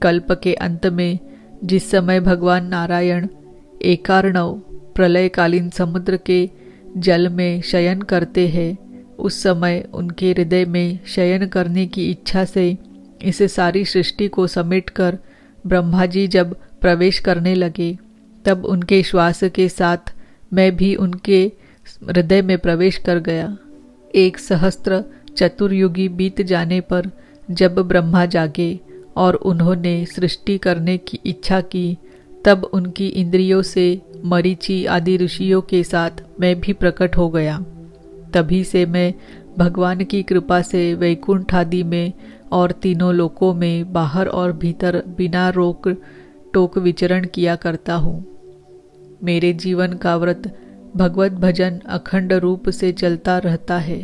A: कल्प के अंत में जिस समय भगवान नारायण एकार्णव प्रलयकालीन समुद्र के जल में शयन करते हैं, उस समय उनके हृदय में शयन करने की इच्छा से इस सारी सृष्टि को समेटकर ब्रह्मा जी जब प्रवेश करने लगे, तब उनके श्वास के साथ मैं भी उनके हृदय में प्रवेश कर गया। 1 सहस्त्र चतुर्युगी बीत जाने पर जब ब्रह्मा जागे और उन्होंने सृष्टि करने की इच्छा की, तब उनकी इंद्रियों से मरीचि आदि ऋषियों के साथ मैं भी प्रकट हो गया। तभी से मैं भगवान की कृपा से वैकुंठ आदि में और तीनों लोकों में बाहर और भीतर बिना रोक टोक विचरण किया करता हूँ। मेरे जीवन का व्रत भगवत भजन अखंड रूप से चलता रहता है।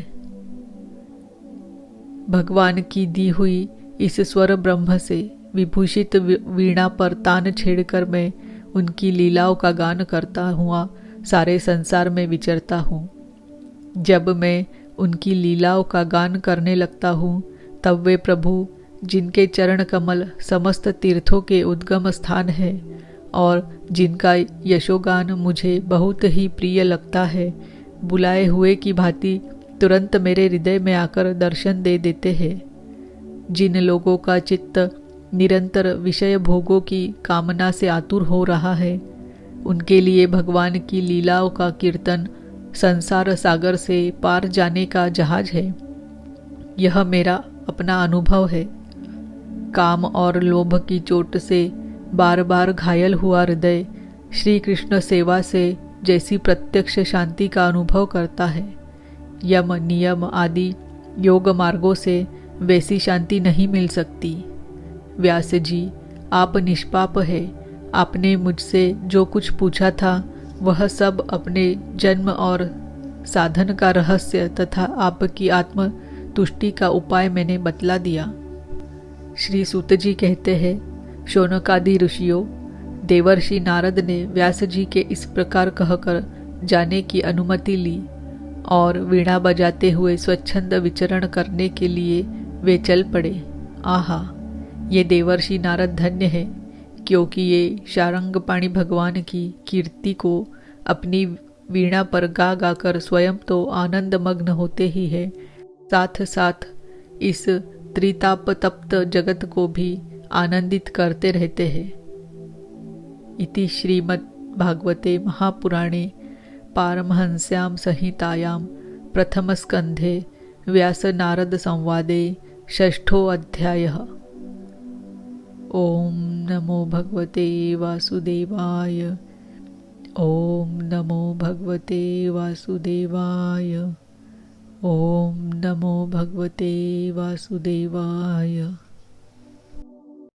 A: भगवान की दी हुई इस स्वर ब्रह्म से विभूषित वीणा पर तान छेड़कर मैं उनकी लीलाओं का गान करता हुआ सारे संसार में विचरता हूँ। जब मैं उनकी लीलाओं का गान करने लगता हूँ, तब वे प्रभु, जिनके चरण कमल समस्त तीर्थों के उद्गम स्थान है और जिनका यशोगान मुझे बहुत ही प्रिय लगता है, बुलाए हुए की भांति तुरंत मेरे हृदय में आकर दर्शन दे देते हैं। जिन लोगों का चित्त निरंतर विषय भोगों की कामना से आतुर हो रहा है, उनके लिए भगवान की लीलाओं का कीर्तन संसार सागर से पार जाने का जहाज है। यह मेरा अपना अनुभव है। काम और लोभ की चोट से बार बार घायल हुआ हृदय श्री कृष्ण सेवा से जैसी प्रत्यक्ष शांति का अनुभव करता है, यम नियम आदि योग मार्गों से वैसी शांति नहीं मिल सकती। व्यास जी, आप निष्पाप है। आपने मुझसे जो कुछ पूछा था वह सब अपने जन्म और साधन का रहस्य तथा आपकी आत्म तुष्टि का उपाय मैंने बतला दिया। श्री सूत जी कहते हैं, शौनकादि ऋषियों, देवर्षि नारद ने व्यास जी के इस प्रकार कहकर जाने की अनुमति ली और वीणा बजाते हुए स्वच्छंद विचरण करने के लिए वे चल पड़े। आहा, ये देवर्षि नारद धन्य है, क्योंकि ये शारंगपाणि भगवान की कीर्ति को अपनी वीणा पर गा गाकर स्वयं तो आनंद मग्न होते ही है, साथ साथ इस त्रिताप तप्त जगत को भी आनंदित करते रहते हैं। इति श्रीमद् भागवते महापुराणे पारमहंस्यां संहितायां प्रथमस्कन्धे व्यास नारद संवादे षष्ठो अध्यायः। ओम नमो भगवते वासुदेवाय। ओम नमो भगवते वासुदेवाय। ओम नमो भगवते वासुदेवाय।